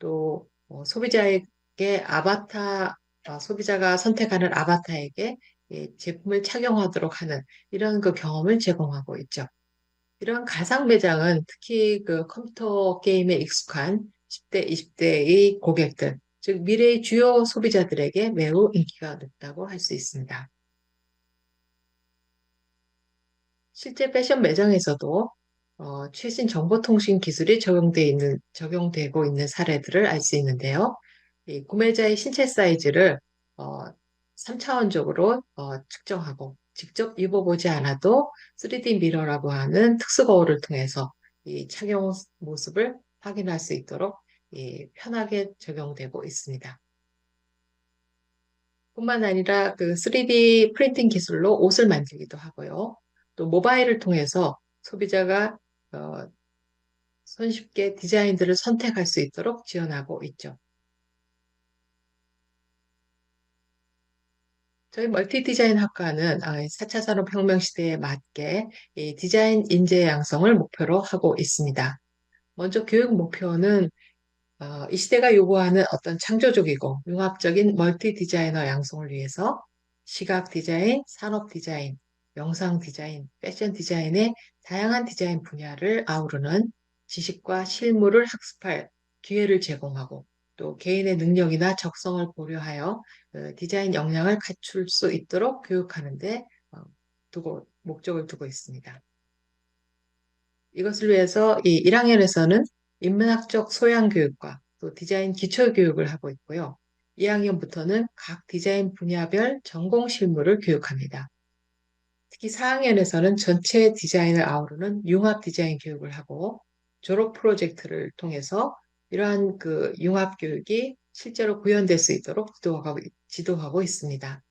또 소비자에게 소비자가 선택하는 아바타에게 이 제품을 착용하도록 하는 이런 그 경험을 제공하고 있죠. 이런 가상 매장은 특히 그 컴퓨터 게임에 익숙한 10대, 20대의 고객들, 즉 미래의 주요 소비자들에게 매우 인기가 높다고 할 수 있습니다. 실제 패션 매장에서도 최신 정보통신 기술이 적용되고 있는 사례들을 알 수 있는데요. 이 구매자의 신체 사이즈를 3차원적으로 측정하고 직접 입어보지 않아도 3D 미러라고 하는 특수 거울을 통해서 이 착용 모습을 확인할 수 있도록 편하게 적용되고 있습니다. 뿐만 아니라 그 3D 프린팅 기술로 옷을 만들기도 하고요. 또 모바일을 통해서 소비자가 손쉽게 디자인들을 선택할 수 있도록 지원하고 있죠. 저희 멀티디자인 학과는 4차 산업혁명 시대에 맞게 이 디자인 인재 양성을 목표로 하고 있습니다. 먼저 교육 목표는 이 시대가 요구하는 어떤 창조적이고 융합적인 멀티 디자이너 양성을 위해서 시각 디자인, 산업 디자인, 영상 디자인, 패션 디자인의 다양한 디자인 분야를 아우르는 지식과 실무를 학습할 기회를 제공하고 또 개인의 능력이나 적성을 고려하여 디자인 역량을 갖출 수 있도록 교육하는 데 목적을 두고 있습니다. 이것을 위해서 이 1학년에서는 인문학적 소양 교육과 또 디자인 기초 교육을 하고 있고요. 2학년부터는 각 디자인 분야별 전공 실무를 교육합니다. 특히 4학년에서는 전체 디자인을 아우르는 융합 디자인 교육을 하고 졸업 프로젝트를 통해서 이러한 그 융합 교육이 실제로 구현될 수 있도록 지도하고 있습니다.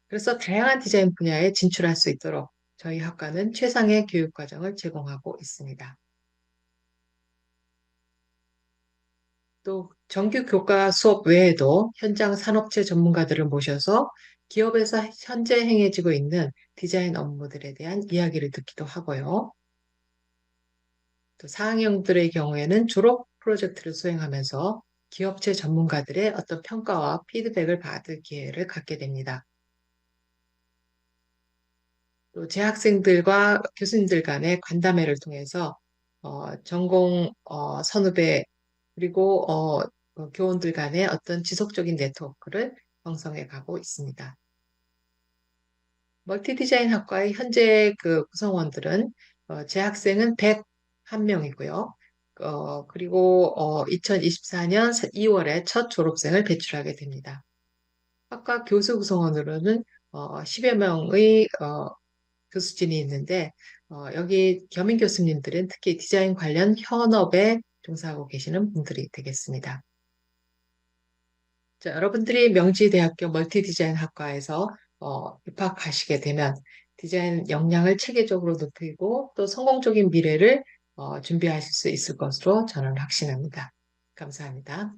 그래서 다양한 디자인 분야에 진출할 수 있도록 저희 학과는 최상의 교육 과정을 제공하고 있습니다. 또 정규 교과 수업 외에도 현장 산업체 전문가들을 모셔서 기업에서 현재 행해지고 있는 디자인 업무들에 대한 이야기를 듣기도 하고요. 또 4학년들의 경우에는 졸업 프로젝트를 수행하면서 기업체 전문가들의 어떤 평가와 피드백을 받을 기회를 갖게 됩니다. 또 재학생들과 교수님들 간의 간담회를 통해서 전공 선후배 그리고 교원들 간의 어떤 지속적인 네트워크를 형성해 가고 있습니다. 멀티 디자인 학과의 현재 그 구성원들은 재학생은 101명이고요. 그리고 2024년 2월에 첫 졸업생을 배출하게 됩니다. 학과 교수 구성원으로는 10여 명의 교수진이 있는데 여기 겸임 교수님들은 특히 디자인 관련 현업에 종사하고 계시는 분들이 되겠습니다. 자, 여러분들이 명지대학교 멀티디자인 학과에서 입학하시게 되면 디자인 역량을 체계적으로 높이고 또 성공적인 미래를 준비하실 수 있을 것으로 저는 확신합니다. 감사합니다.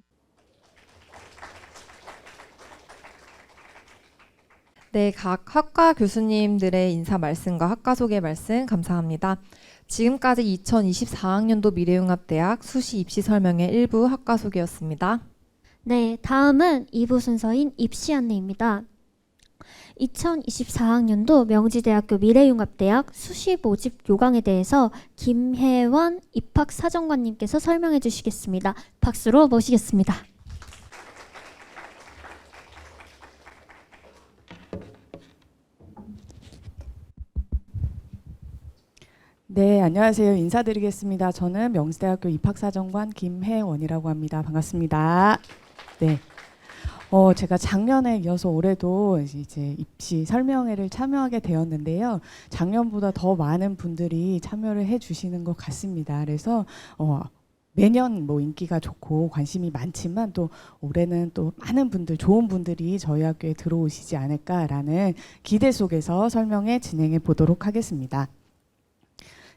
네, 각 학과 교수님들의 인사 말씀과 학과 소개 말씀 감사합니다. 지금까지 2024학년도 미래융합대학 수시 입시 설명회 일부 학과 소개였습니다. 네, 다음은 2부 순서인 입시 안내입니다. 2024학년도 명지대학교 미래융합대학 수시 모집 요강에 대해서 김혜원 입학사정관님께서 설명해 주시겠습니다. 박수로 모시겠습니다. 네, 안녕하세요. 인사드리겠습니다. 저는 명지대학교 입학사정관 김혜원이라고 합니다. 반갑습니다. 네. 제가 작년에 이어서 올해도 이제 입시 설명회를 참여하게 되었는데요. 작년보다 더 많은 분들이 참여를 해주시는 것 같습니다. 그래서 매년 뭐 인기가 좋고 관심이 많지만 또 올해는 또 많은 분들, 좋은 분들이 저희 학교에 들어오시지 않을까라는 기대 속에서 설명회 진행해 보도록 하겠습니다.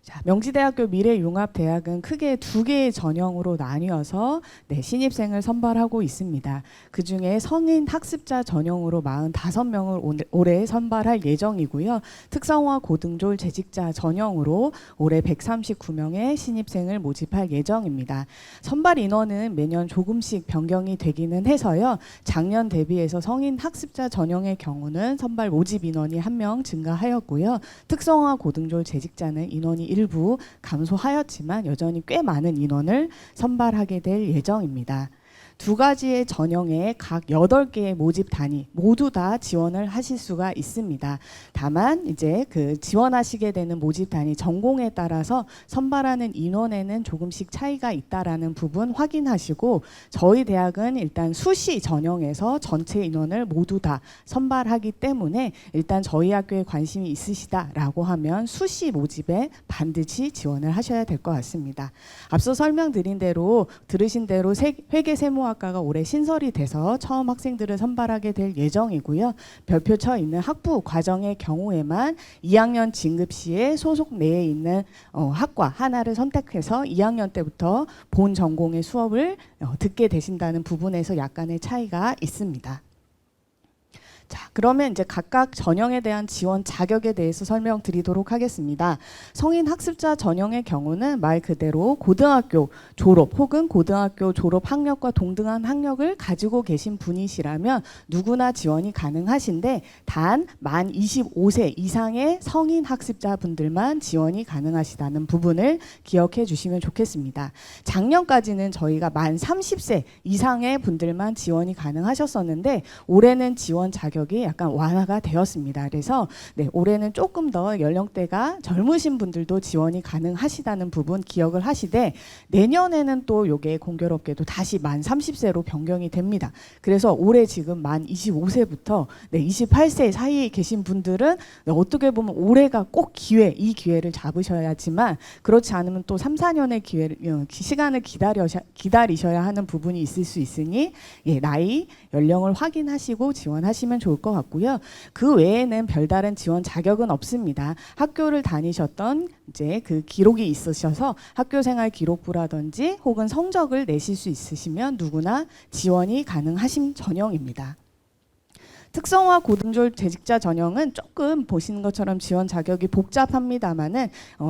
자, 명지대학교 미래융합대학은 크게 2개의 전형으로 나뉘어서 신입생을 선발하고 있습니다. 그중에 성인 학습자 전형으로 45명을 올해 선발할 예정이고요. 특성화 고등졸 재직자 전형으로 올해 139명의 신입생을 모집할 예정입니다. 선발 인원은 매년 조금씩 변경이 되기는 해서요. 작년 대비해서 성인 학습자 전형의 경우는 선발 모집 인원이 1명 증가하였고요. 특성화 고등졸 재직자는 인원이 일부 감소하였지만 여전히 꽤 많은 인원을 선발하게 될 예정입니다. 2가지의 전형에 각 8개의 모집 단위 모두 다 지원을 하실 수가 있습니다. 다만 이제 그 지원하시게 되는 모집 단위 전공에 따라서 선발하는 인원에는 조금씩 차이가 있다라는 부분 확인하시고 저희 대학은 일단 수시 전형에서 전체 인원을 모두 다 선발하기 때문에 일단 저희 학교에 관심이 있으시다라고 하면 수시 모집에 반드시 지원을 하셔야 될 것 같습니다. 앞서 설명드린 대로 들으신 대로 회계세무 학과가 올해 신설이 돼서 처음 학생들을 선발하게 될 예정이고요. 별표 쳐 있는 학부 과정의 경우에만 2학년 진급 시에 소속 내에 있는 학과 하나를 선택해서 2학년 때부터 본 전공의 수업을 듣게 되신다는 부분에서 약간의 차이가 있습니다. 자, 그러면 이제 각각 전형에 대한 지원 자격에 대해서 설명드리도록 하겠습니다. 성인 학습자 전형의 경우는 말 그대로 고등학교 졸업 혹은 고등학교 졸업 학력과 동등한 학력을 가지고 계신 분이시라면 누구나 지원이 가능하신데 단 만 25세 이상의 성인 학습자분들만 지원이 가능하시다는 부분을 기억해 주시면 좋겠습니다. 작년까지는 저희가 만 30세 이상의 분들만 지원이 가능하셨었는데 올해는 지원 자격이 약간 완화가 되었습니다. 그래서 네, 올해는 조금 더 연령대가 젊으신 분들도 지원이 가능하시다는 부분 기억을 하시되 내년에는 또 요게 공교롭게도 다시 만 30세로 변경이 됩니다. 그래서 올해 지금 만 25세부터 네, 28세 사이에 계신 분들은 네, 어떻게 보면 올해가 꼭 이 기회를 잡으셔야지만 그렇지 않으면 또 3, 4년의 시간을 기다리셔야 하는 부분이 있을 수 있으니 예, 나이, 연령을 확인하시고 지원하시면 좋을 것 같고요. 그 외에는 별다른 지원 자격은 없습니다. 학교를 다니셨던 이제 그 기록이 있으셔서 학교생활 기록부라든지 혹은 성적을 내실 수 있으시면 누구나 지원이 가능하신 전형입니다. 특성화 고등졸 재직자 전형은 조금 보시는 것처럼 지원 자격이 복잡합니다만은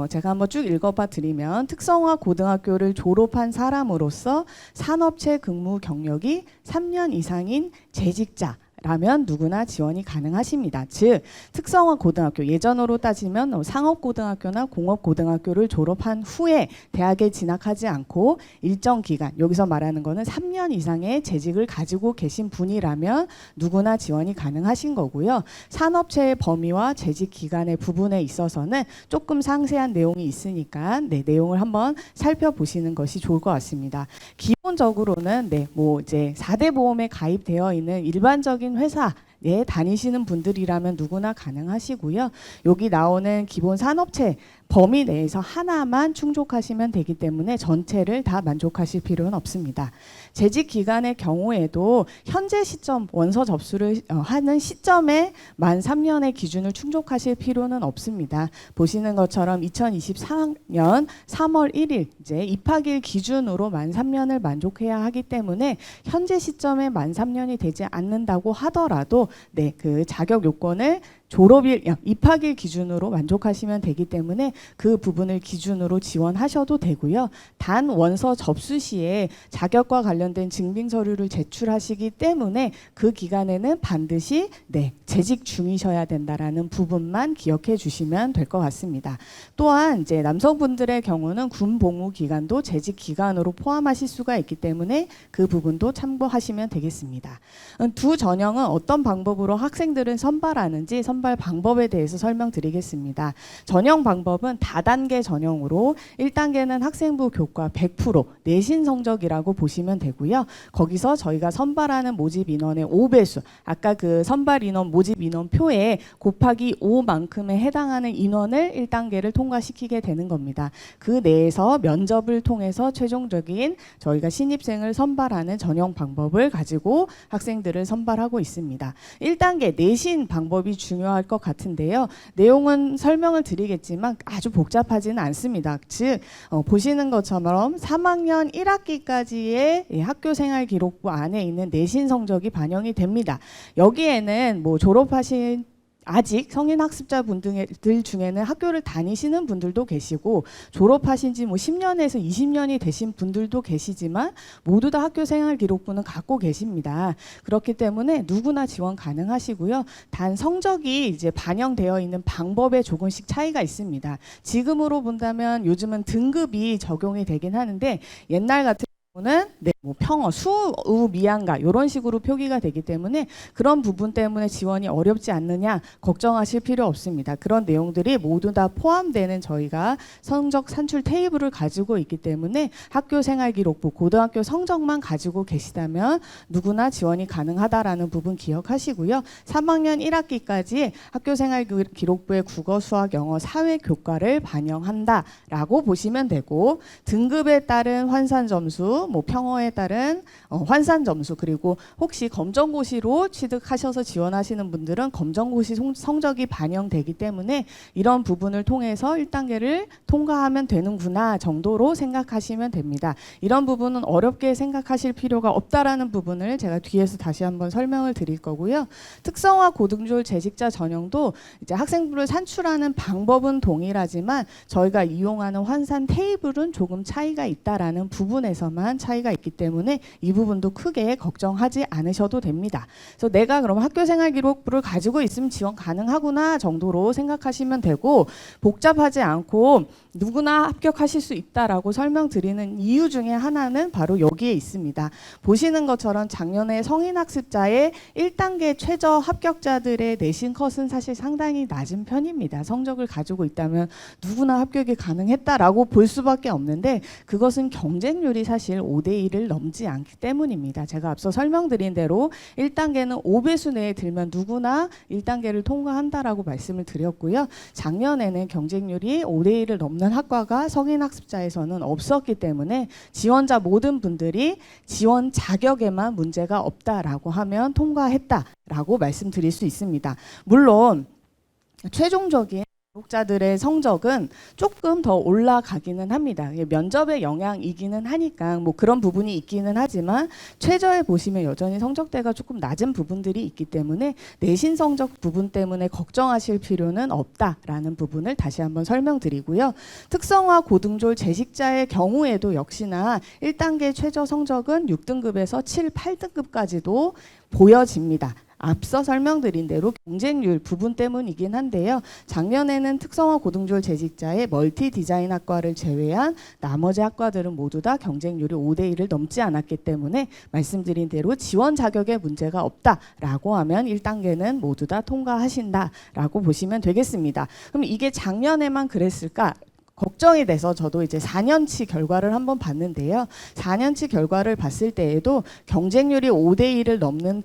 제가 한번 쭉 읽어봐 드리면 특성화 고등학교를 졸업한 사람으로서 산업체 근무 경력이 3년 이상인 재직자 라면 누구나 지원이 가능하십니다. 즉 특성화 고등학교 예전으로 따지면 상업고등학교나 공업고등학교를 졸업한 후에 대학에 진학하지 않고 일정 기간 여기서 말하는 거는 3년 이상의 재직을 가지고 계신 분이라면 누구나 지원이 가능하신 거고요. 산업체의 범위와 재직 기간의 부분에 있어서는 조금 상세한 내용이 있으니까 네, 내용을 한번 살펴보시는 것이 좋을 것 같습니다. 기본적으로는 네, 뭐 이제 4대 보험에 가입되어 있는 일반적인 회사에 다니시는 분들이라면 누구나 가능하시고요. 여기 나오는 기본 산업체 범위 내에서 하나만 충족하시면 되기 때문에 전체를 다 만족하실 필요는 없습니다. 재직 기간의 경우에도 현재 시점 원서 접수를 하는 시점에 만 3년의 기준을 충족하실 필요는 없습니다. 보시는 것처럼 2024년 3월 1일 이제 입학일 기준으로 만 3년을 만족해야 하기 때문에 현재 시점에 만 3년이 되지 않는다고 하더라도 네, 그 자격 요건을 졸업일, 입학일 기준으로 만족하시면 되기 때문에 그 부분을 기준으로 지원하셔도 되고요. 단 원서 접수 시에 자격과 관련된 증빙 서류를 제출하시기 때문에 그 기간에는 반드시 네, 재직 중이셔야 된다라는 부분만 기억해 주시면 될 것 같습니다. 또한 이제 남성분들의 경우는 군 복무 기간도 재직 기간으로 포함하실 수가 있기 때문에 그 부분도 참고하시면 되겠습니다. 두 전형은 어떤 방법으로 학생들은 선발하는지 선발 방법에 대해서 설명드리겠습니다. 전형 방법은 다단계 전형으로 1단계는 학생부 교과 100% 내신 성적이라고 보시면 되고요. 거기서 저희가 선발하는 모집 인원의 5배수 아까 그 선발 인원 모집 인원 표에 곱하기 5만큼에 해당하는 인원을 1단계를 통과시키게 되는 겁니다. 그 내에서 면접을 통해서 최종적인 저희가 신입생을 선발하는 전형 방법을 가지고 학생들을 선발하고 있습니다. 1단계 내신 방법이 중요할 것 같은데요. 내용은 설명을 드리겠지만 아주 복잡하지는 않습니다. 즉 보시는 것처럼 3학년 1학기까지의 학교생활 기록부 안에 있는 내신 성적이 반영이 됩니다. 여기에는 뭐 졸업하신 아직 성인 학습자분들 중에는 학교를 다니시는 분들도 계시고 졸업하신 지 뭐 10년에서 20년이 되신 분들도 계시지만 모두 다 학교생활 기록부는 갖고 계십니다. 그렇기 때문에 누구나 지원 가능하시고요. 단 성적이 이제 반영되어 있는 방법에 조금씩 차이가 있습니다. 지금으로 본다면 요즘은 등급이 적용이 되긴 하는데 옛날 같은 는 네, 뭐 평어, 수, 우, 미양가 이런 식으로 표기가 되기 때문에 그런 부분 때문에 지원이 어렵지 않느냐 걱정하실 필요 없습니다. 그런 내용들이 모두 다 포함되는 저희가 성적 산출 테이블을 가지고 있기 때문에 학교생활기록부 고등학교 성적만 가지고 계시다면 누구나 지원이 가능하다라는 부분 기억하시고요. 3학년 1학기까지 학교생활기록부의 국어, 수학, 영어, 사회 교과를 반영한다라고 보시면 되고 등급에 따른 환산 점수 뭐 평어에 따른 환산 점수, 그리고 혹시 검정고시로 취득하셔서 지원하시는 분들은 검정고시 성적이 반영되기 때문에 이런 부분을 통해서 1단계를 통과하면 되는구나 정도로 생각하시면 됩니다. 이런 부분은 어렵게 생각하실 필요가 없다라는 부분을 제가 뒤에서 다시 한번 설명을 드릴 거고요. 특성화 고등졸 재직자 전형도 이제 학생부를 산출하는 방법은 동일하지만 저희가 이용하는 환산 테이블은 조금 차이가 있다라는 부분에서만 차이가 있기 때문에 이 부분도 크게 걱정하지 않으셔도 됩니다. 그래서 내가 그럼 학교생활기록부를 가지고 있으면 지원 가능하구나 정도로 생각하시면 되고, 복잡하지 않고 누구나 합격하실 수 있다라고 설명드리는 이유 중에 하나는 바로 여기에 있습니다. 보시는 것처럼 작년에 성인학습자의 1단계 최저 합격자들의 내신 컷은 사실 상당히 낮은 편입니다. 성적을 가지고 있다면 누구나 합격이 가능했다라고 볼 수밖에 없는데, 그것은 경쟁률이 사실 5대1을 넘지 않기 때문입니다. 제가 앞서 설명드린 대로 1단계는 5배수 내에 들면 누구나 1단계를 통과한다라고 말씀을 드렸고요. 작년에는 경쟁률이 5대1을 넘는 학과가 성인학습자에서는 없었기 때문에 지원자 모든 분들이 지원 자격에만 문제가 없다라고 하면 통과했다라고 말씀드릴 수 있습니다. 물론 최종적인 자들의 성적은 조금 더 올라가기는 합니다. 면접의 영향이기는 하니까 뭐 그런 부분이 있기는 하지만 최저에 보시면 여전히 성적대가 조금 낮은 부분들이 있기 때문에 내신 성적 부분 때문에 걱정하실 필요는 없다라는 부분을 다시 한번 설명드리고요. 특성화 고등졸 재직자의 경우에도 역시나 1단계 최저 성적은 6등급에서 7, 8등급까지도 보여집니다. 앞서 설명드린 대로 경쟁률 부분 때문이긴 한데요. 작년에는 특성화 고등졸 재직자의 멀티 디자인 학과를 제외한 나머지 학과들은 모두 다 경쟁률이 5대1을 넘지 않았기 때문에 말씀드린 대로 지원 자격에 문제가 없다라고 하면 1단계는 모두 다 통과하신다라고 보시면 되겠습니다. 그럼 이게 작년에만 그랬을까? 걱정이 돼서 저도 이제 4년치 결과를 한번 봤는데요. 4년치 결과를 봤을 때에도 경쟁률이 5대1을 넘는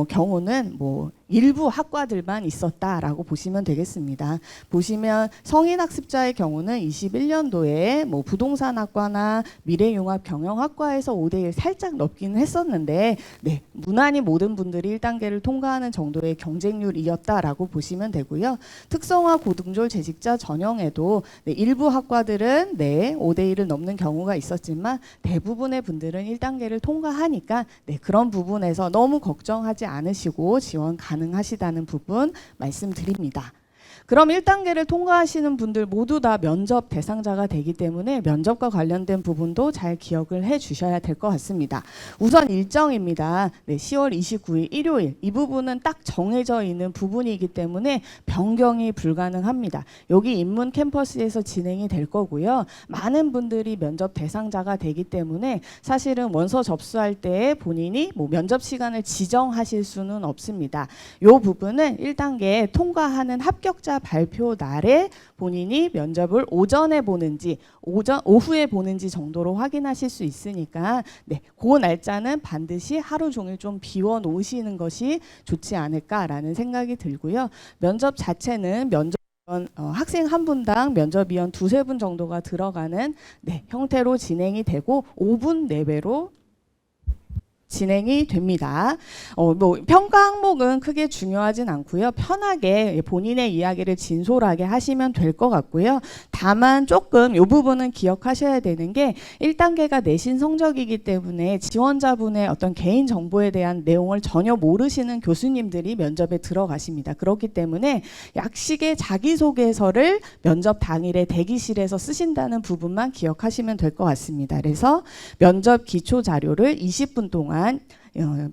경우는 뭐 일부 학과들만 있었다라고 보시면 되겠습니다. 보시면 성인학습자의 경우는 21년도에 뭐 부동산학과나 미래융합 경영학과에서 5대1 살짝 넘기는 했었는데, 네, 무난히 모든 분들이 1단계를 통과하는 정도의 경쟁률이었다라고 보시면 되고요. 특성화 고등졸 재직자 전형에도 네, 일부 학과들은 네, 5대1을 넘는 경우가 있었지만 대부분의 분들은 1단계를 통과하니까 네, 그런 부분에서 너무 걱정하지 않으시고 지원 가능하시다는 부분 말씀드립니다. 그럼 1단계를 통과하시는 분들 모두 다 면접 대상자가 되기 때문에 면접과 관련된 부분도 잘 기억을 해 주셔야 될 것 같습니다. 우선 일정입니다. 네, 10월 29일 일요일, 이 부분은 딱 정해져 있는 부분이기 때문에 변경이 불가능합니다. 여기 인문 캠퍼스에서 진행이 될 거고요. 많은 분들이 면접 대상자가 되기 때문에 사실은 원서 접수할 때 본인이 뭐 면접 시간을 지정하실 수는 없습니다. 이 부분은 1단계 통과하는 합격자 발표 날에 본인이 면접을 오전에 보는지 오후에 보는지 정도로 확인하실 수 있으니까 네, 그 날짜는 반드시 하루 종일 좀 비워 놓으시는 것이 좋지 않을까라는 생각이 들고요. 면접 자체는 학생 한 분당 면접위원 2-3분 정도가 들어가는 네, 형태로 진행이 되고 5분 내외로 진행이 됩니다. 뭐 평가 항목은 크게 중요하진 않고요. 편하게 본인의 이야기를 진솔하게 하시면 될 것 같고요. 다만 조금 이 부분은 기억하셔야 되는 게 1단계가 내신 성적이기 때문에 지원자분의 어떤 개인 정보에 대한 내용을 전혀 모르시는 교수님들이 면접에 들어가십니다. 그렇기 때문에 약식의 자기소개서를 면접 당일에 대기실에서 쓰신다는 부분만 기억하시면 될 것 같습니다. 그래서 면접 기초 자료를 20분 동안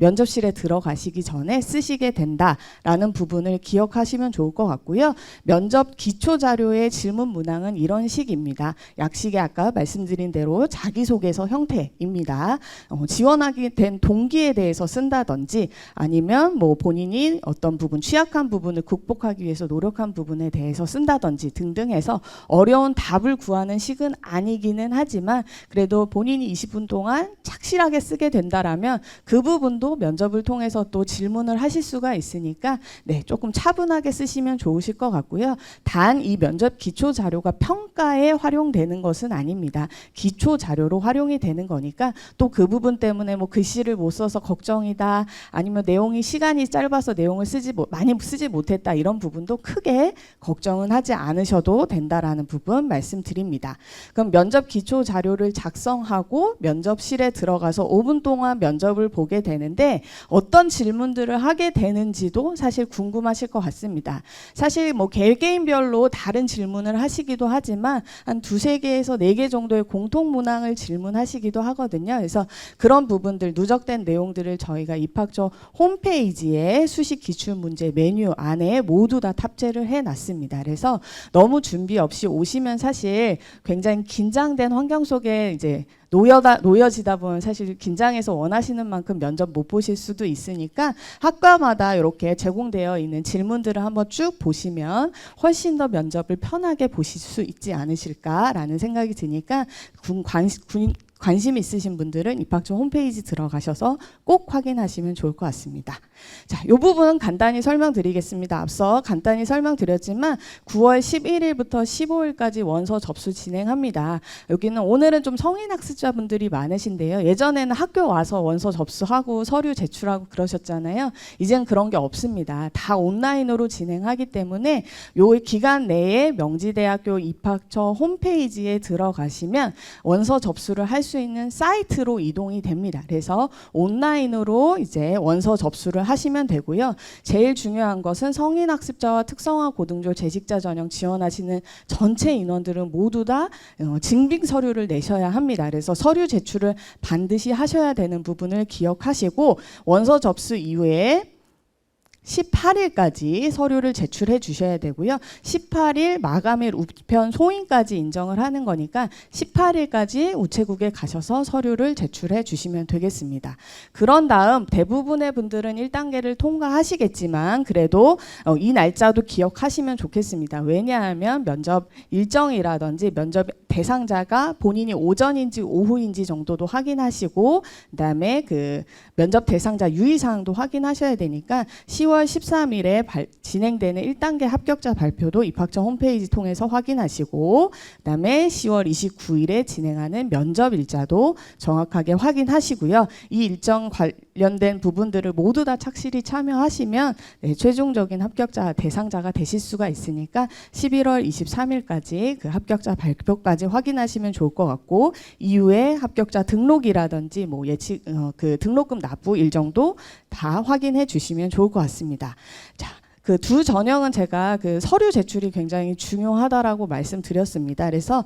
면접실에 들어가시기 전에 쓰시게 된다라는 부분을 기억하시면 좋을 것 같고요. 면접 기초 자료의 질문 문항은 이런 식입니다. 약식의 아까 말씀드린 대로 자기소개서 형태입니다. 지원하게 된 동기에 대해서 쓴다든지 아니면 뭐 본인이 어떤 부분 취약한 부분을 극복하기 위해서 노력한 부분에 대해서 쓴다든지 등등 해서 어려운 답을 구하는 식은 아니기는 하지만 그래도 본인이 20분 동안 착실하게 쓰게 된다라면 그 부분도 면접을 통해서 또 질문을 하실 수가 있으니까 네, 조금 차분하게 쓰시면 좋으실 것 같고요. 단 이 면접 기초 자료가 평가에 활용되는 것은 아닙니다. 기초 자료로 활용이 되는 거니까 또 그 부분 때문에 뭐 글씨를 못 써서 걱정이다, 아니면 내용이 시간이 짧아서 내용을 많이 쓰지 못했다, 이런 부분도 크게 걱정은 하지 않으셔도 된다라는 부분 말씀드립니다. 그럼 면접 기초 자료를 작성하고 면접실에 들어가서 5분 동안 면접을 보게 되는데 어떤 질문들을 하게 되는지도 사실 궁금하실 것 같습니다. 사실 뭐 개개인별로 다른 질문을 하시기도 하지만 한 2-3개에서 4개 정도의 공통 문항을 질문하시기도 하거든요. 그래서 그런 부분들, 누적된 내용들을 저희가 입학처 홈페이지에 수시 기출 문제 메뉴 안에 모두 다 탑재를 해놨습니다. 그래서 너무 준비 없이 오시면 사실 굉장히 긴장된 환경 속에 이제 놓여지다 보면 사실 긴장해서 원하시는 만큼 면접 못 보실 수도 있으니까 학과마다 이렇게 제공되어 있는 질문들을 한번 쭉 보시면 훨씬 더 면접을 편하게 보실 수 있지 않으실까라는 생각이 드니까 관심 있으신 분들은 입학처 홈페이지 들어가셔서 꼭 확인하시면 좋을 것 같습니다. 자, 이 부분은 간단히 설명드리겠습니다. 앞서 간단히 설명드렸지만 9월 11일부터 15일까지 원서 접수 진행합니다. 여기는 오늘은 좀 성인 학습자분들이 많으신데요. 예전에는 학교 와서 원서 접수하고 서류 제출하고 그러셨잖아요. 이젠 그런 게 없습니다. 다 온라인으로 진행하기 때문에 요 기간 내에 명지대학교 입학처 홈페이지에 들어가시면 원서 접수를 할 수 있는 사이트로 이동이 됩니다. 그래서 온라인으로 이제 원서 접수를 하시면 되고요. 제일 중요한 것은 성인 학습자와 특성화 고등조 재직자 전형 지원하시는 전체 인원들은 모두 다 증빙 서류를 내셔야 합니다. 그래서 서류 제출을 반드시 하셔야 되는 부분을 기억하시고 원서 접수 이후에 18일까지 서류를 제출해 주셔야 되고요. 18일 마감일 우편 소인까지 인정을 하는 거니까 18일까지 우체국에 가셔서 서류를 제출해 주시면 되겠습니다. 그런 다음 대부분의 분들은 1단계를 통과하시겠지만 그래도 이 날짜도 기억하시면 좋겠습니다. 왜냐하면 면접 일정이라든지 면접 대상자가 본인이 오전인지 오후인지 정도도 확인하시고 그다음에 그 면접 대상자 유의사항도 확인하셔야 되니까 10월 13일에 진행되는 1단계 합격자 발표도 입학처 홈페이지 통해서 확인하시고 그다음에 10월 29일에 진행하는 면접 일자도 정확하게 확인하시고요. 이 일정 관련된 부분들을 모두 다 착실히 참여하시면 최종적인 합격자 대상자가 되실 수가 있으니까 11월 23일까지 그 합격자 발표까지 확인하시면 좋을 것 같고 이후에 합격자 등록이라든지 뭐 예측 그 등록금 납부 일정도 다 확인해 주시면 좋을 것 같습니다. 자, 그 두 전형은 제가 그 서류 제출이 굉장히 중요하다라고 말씀드렸습니다. 그래서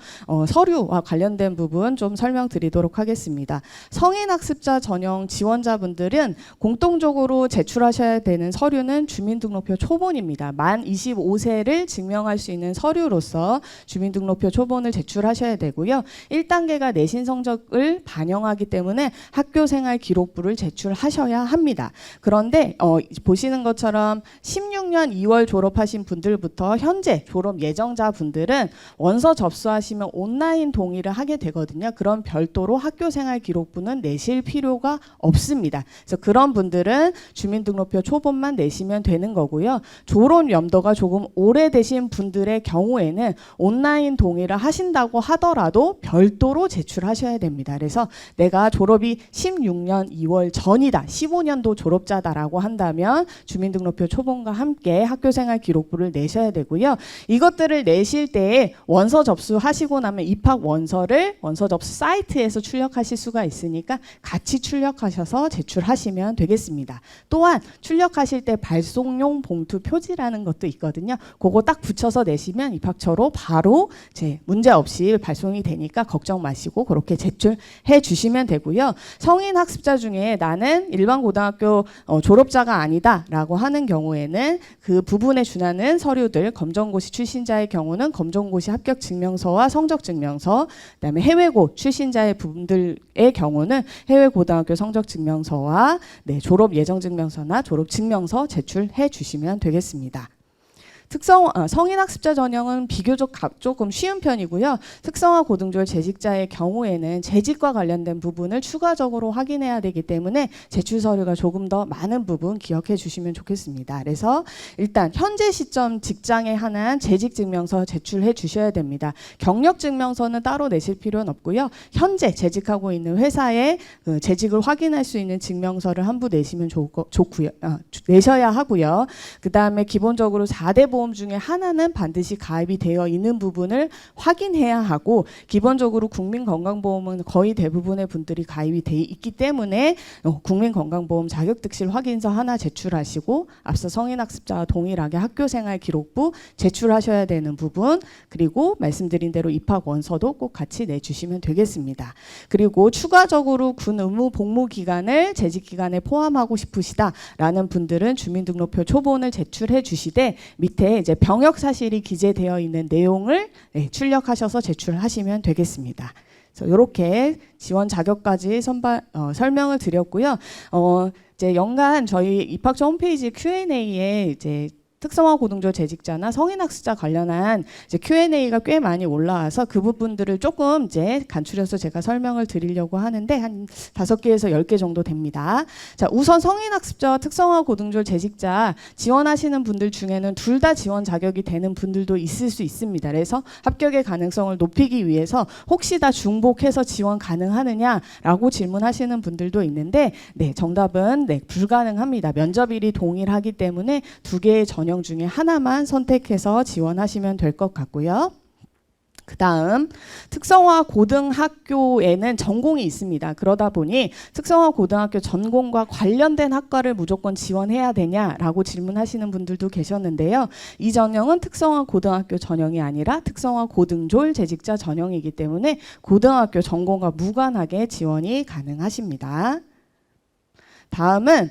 서류와 관련된 부분 좀 설명드리도록 하겠습니다. 성인 학습자 전형 지원자분들은 공통적으로 제출하셔야 되는 서류는 주민등록표 초본입니다. 만 25세를 증명할 수 있는 서류로서 주민등록표 초본을 제출하셔야 되고요. 1단계가 내신 성적을 반영하기 때문에 학교생활 기록부를 제출하셔야 합니다. 그런데 보시는 것처럼 16년 2월 졸업하신 분들부터 현재 졸업 예정자 분들은 원서 접수하시면 온라인 동의를 하게 되거든요. 그럼 별도로 학교생활 기록부는 내실 필요가 없습니다. 그래서 그런 분들은 주민등록표 초본만 내시면 되는 거고요. 졸업 연도가 조금 오래되신 분들의 경우에는 온라인 동의를 하신다고 하더라도 별도로 제출하셔야 됩니다. 그래서 내가 졸업이 16년 2월 전이다, 15년도 졸업자다라고 한다면 주민등록표 초본과 함께 학교생활 기록부를 내셔야 되고요. 이것들을 내실 때에 원서 접수하시고 나면 입학 원서를 원서 접수 사이트에서 출력하실 수가 있으니까 같이 출력하셔서 제출하시면 되겠습니다. 또한 출력하실 때 발송용 봉투 표지라는 것도 있거든요. 그거 딱 붙여서 내시면 입학처로 바로 문제 없이 발송이 되니까 걱정 마시고 그렇게 제출해 주시면 되고요. 성인 학습자 중에 나는 일반 고등학교 졸업자가 아니다라고 하는 경우에는 그 부분에 준하는 서류들, 검정고시 출신자의 경우는 검정고시 합격 증명서와 성적 증명서, 그다음에 해외고 출신자의 분들의 경우는 해외 고등학교 성적 증명서와 졸업 예정 증명서나 졸업 증명서 제출해 주시면 되겠습니다. 성인학습자 전형은 비교적 조금 쉬운 편이고요. 특성화 고등졸 재직자의 경우에는 재직과 관련된 부분을 추가적으로 확인해야 되기 때문에 제출 서류가 조금 더 많은 부분 기억해 주시면 좋겠습니다. 그래서 일단 현재 시점 직장에 한한 재직증명서 제출해 주셔야 됩니다. 경력증명서는 따로 내실 필요는 없고요. 현재 재직하고 있는 회사에 그 재직을 확인할 수 있는 증명서를 한 부 내시면 좋고요. 내셔야 하고요. 그 다음에 기본적으로 4대 보험 중에 하나는 반드시 가입이 되어 있는 부분을 확인해야 하고, 기본적으로 국민건강보험은 거의 대부분의 분들이 가입이 돼 있기 때문에 국민건강보험 자격득실 확인서 하나 제출하시고, 앞서 성인학습자와 동일하게 학교생활 기록부 제출하셔야 되는 부분, 그리고 말씀드린 대로 입학원서도 꼭 같이 내주시면 되겠습니다. 그리고 추가적으로 군 의무 복무 기간을 재직 기간에 포함하고 싶으시다라는 분들은 주민등록표 초본을 제출해 주시되, 밑에 이제 병역 사실이 기재되어 있는 내용을 출력하셔서 제출하시면 되겠습니다. 그래서 이렇게 지원 자격까지 설명을 드렸고요. 이제 연간 저희 입학처 홈페이지 Q&A에 이제 특성화 고등졸 재직자나 성인학습자 관련한 이제 Q&A가 꽤 많이 올라와서 그 부분들을 조금 이제 간추려서 제가 설명을 드리려고 하는데, 한 5개에서 10개 정도 됩니다. 자, 우선 성인학습자와 특성화 고등졸 재직자 지원하시는 분들 중에는 둘 다 지원 자격이 되는 분들도 있을 수 있습니다. 그래서 합격의 가능성을 높이기 위해서 혹시 다 중복해서 지원 가능하느냐라고 질문하시는 분들도 있는데, 네, 정답은 네, 불가능합니다. 면접일이 동일하기 때문에 두 개의 전형 중에 하나만 선택해서 지원하시면 될 것 같고요. 그 다음 특성화 고등학교에는 전공이 있습니다. 그러다 보니 특성화 고등학교 전공과 관련된 학과를 무조건 지원해야 되냐라고 질문하시는 분들도 계셨는데요. 이 전형은 특성화 고등학교 전형이 아니라 특성화 고등졸 재직자 전형이기 때문에 고등학교 전공과 무관하게 지원이 가능하십니다. 다음은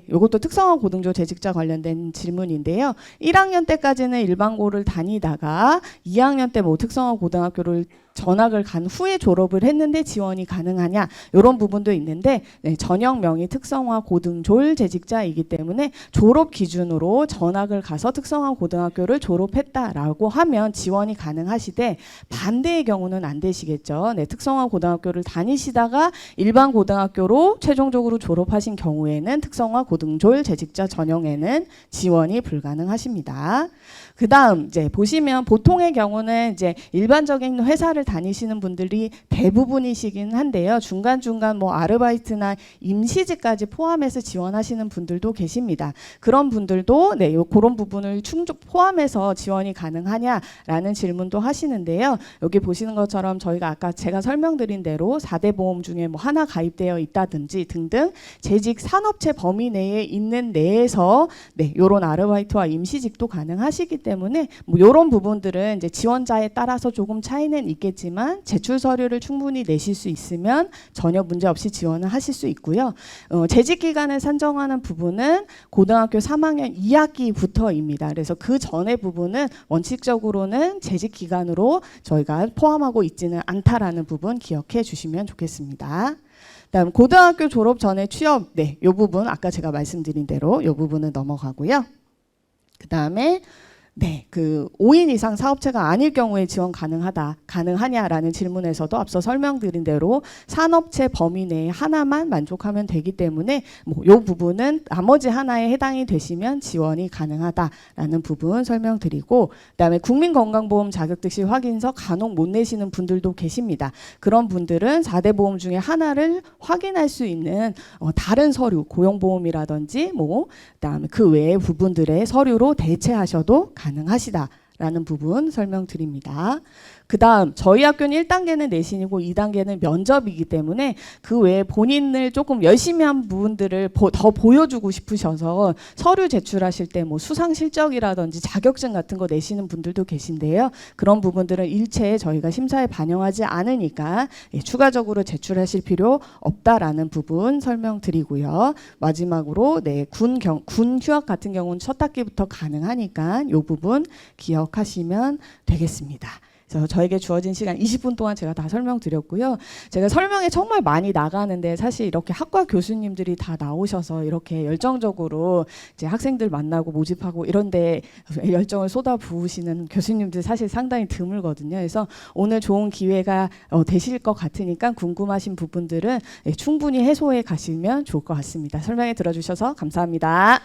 이것도 특성화 고등졸 재직자 관련된 질문인데요. 1학년 때까지는 일반고를 다니다가 2학년 때 뭐 특성화 고등학교를 전학을 간 후에 졸업을 했는데 지원이 가능하냐, 이런 부분도 있는데, 네, 전형명이 특성화 고등졸 재직자이기 때문에 졸업 기준으로 전학을 가서 특성화 고등학교를 졸업했다라고 하면 지원이 가능하시되, 반대의 경우는 안 되시겠죠. 네, 특성화 고등학교를 다니시다가 일반 고등학교로 최종적으로 졸업하신 경우에는 특성화 고등졸 재직자 전형에는 지원이 불가능하십니다. 그 다음 이제 보시면 보통의 경우는 이제 일반적인 회사를 다니시는 분들이 대부분이시긴 한데요. 중간중간 뭐 아르바이트나 임시직까지 포함해서 지원하시는 분들도 계십니다. 그런 분들도 네, 그런 부분을 포함해서 지원이 가능하냐라는 질문도 하시는데요. 여기 보시는 것처럼 저희가 아까 제가 설명드린 대로 4대 보험 중에 뭐 하나 가입되어 있다든지 등등 재직 산업체 범위 내에 있는 내에서 네, 요런 아르바이트와 임시직도 가능하시기 때문에 뭐 이런 부분들은 이제 지원자에 따라서 조금 차이는 있겠지만 제출 서류를 충분히 내실 수 있으면 전혀 문제 없이 지원을 하실 수 있고요. 재직 기간을 산정하는 부분은 고등학교 3학년 2학기부터입니다. 그래서 그 전의 부분은 원칙적으로는 재직 기간으로 저희가 포함하고 있지는 않다라는 부분 기억해 주시면 좋겠습니다. 다음 고등학교 졸업 전에 취업, 네, 이 부분 아까 제가 말씀드린 대로 이 부분은 넘어가고요. 그 다음에 네, 그 5인 이상 사업체가 아닐 경우에 지원 가능하냐라는 질문에서도 앞서 설명드린 대로 산업체 범위 내에 하나만 만족하면 되기 때문에 뭐 이 부분은 나머지 하나에 해당이 되시면 지원이 가능하다라는 부분 설명드리고, 그다음에 국민건강보험 자격득실 확인서 간혹 못 내시는 분들도 계십니다. 그런 분들은 4대 보험 중에 하나를 확인할 수 있는 다른 서류, 고용보험이라든지 뭐 그다음에 그 외의 부분들의 서류로 대체하셔도 가능하시다라는 부분 설명드립니다. 그 다음 저희 학교는 1단계는 내신이고 2단계는 면접이기 때문에 그 외에 본인을 조금 열심히 한 부분들을 더 보여주고 싶으셔서 서류 제출하실 때 뭐 수상 실적이라든지 자격증 같은 거 내시는 분들도 계신데요. 그런 부분들은 일체 저희가 심사에 반영하지 않으니까 추가적으로 제출하실 필요 없다라는 부분 설명드리고요. 마지막으로 네, 군 휴학 같은 경우는 첫 학기부터 가능하니까 이 부분 기억하시면 되겠습니다. 그래서 저에게 주어진 시간 20분 동안 제가 다 설명드렸고요. 제가 설명에 정말 많이 나가는데 사실 이렇게 학과 교수님들이 다 나오셔서 이렇게 열정적으로 이제 학생들 만나고 모집하고 이런데 열정을 쏟아 부으시는 교수님들 사실 상당히 드물거든요. 그래서 오늘 좋은 기회가 되실 것 같으니까 궁금하신 부분들은 충분히 해소해 가시면 좋을 것 같습니다. 설명해 들어주셔서 감사합니다.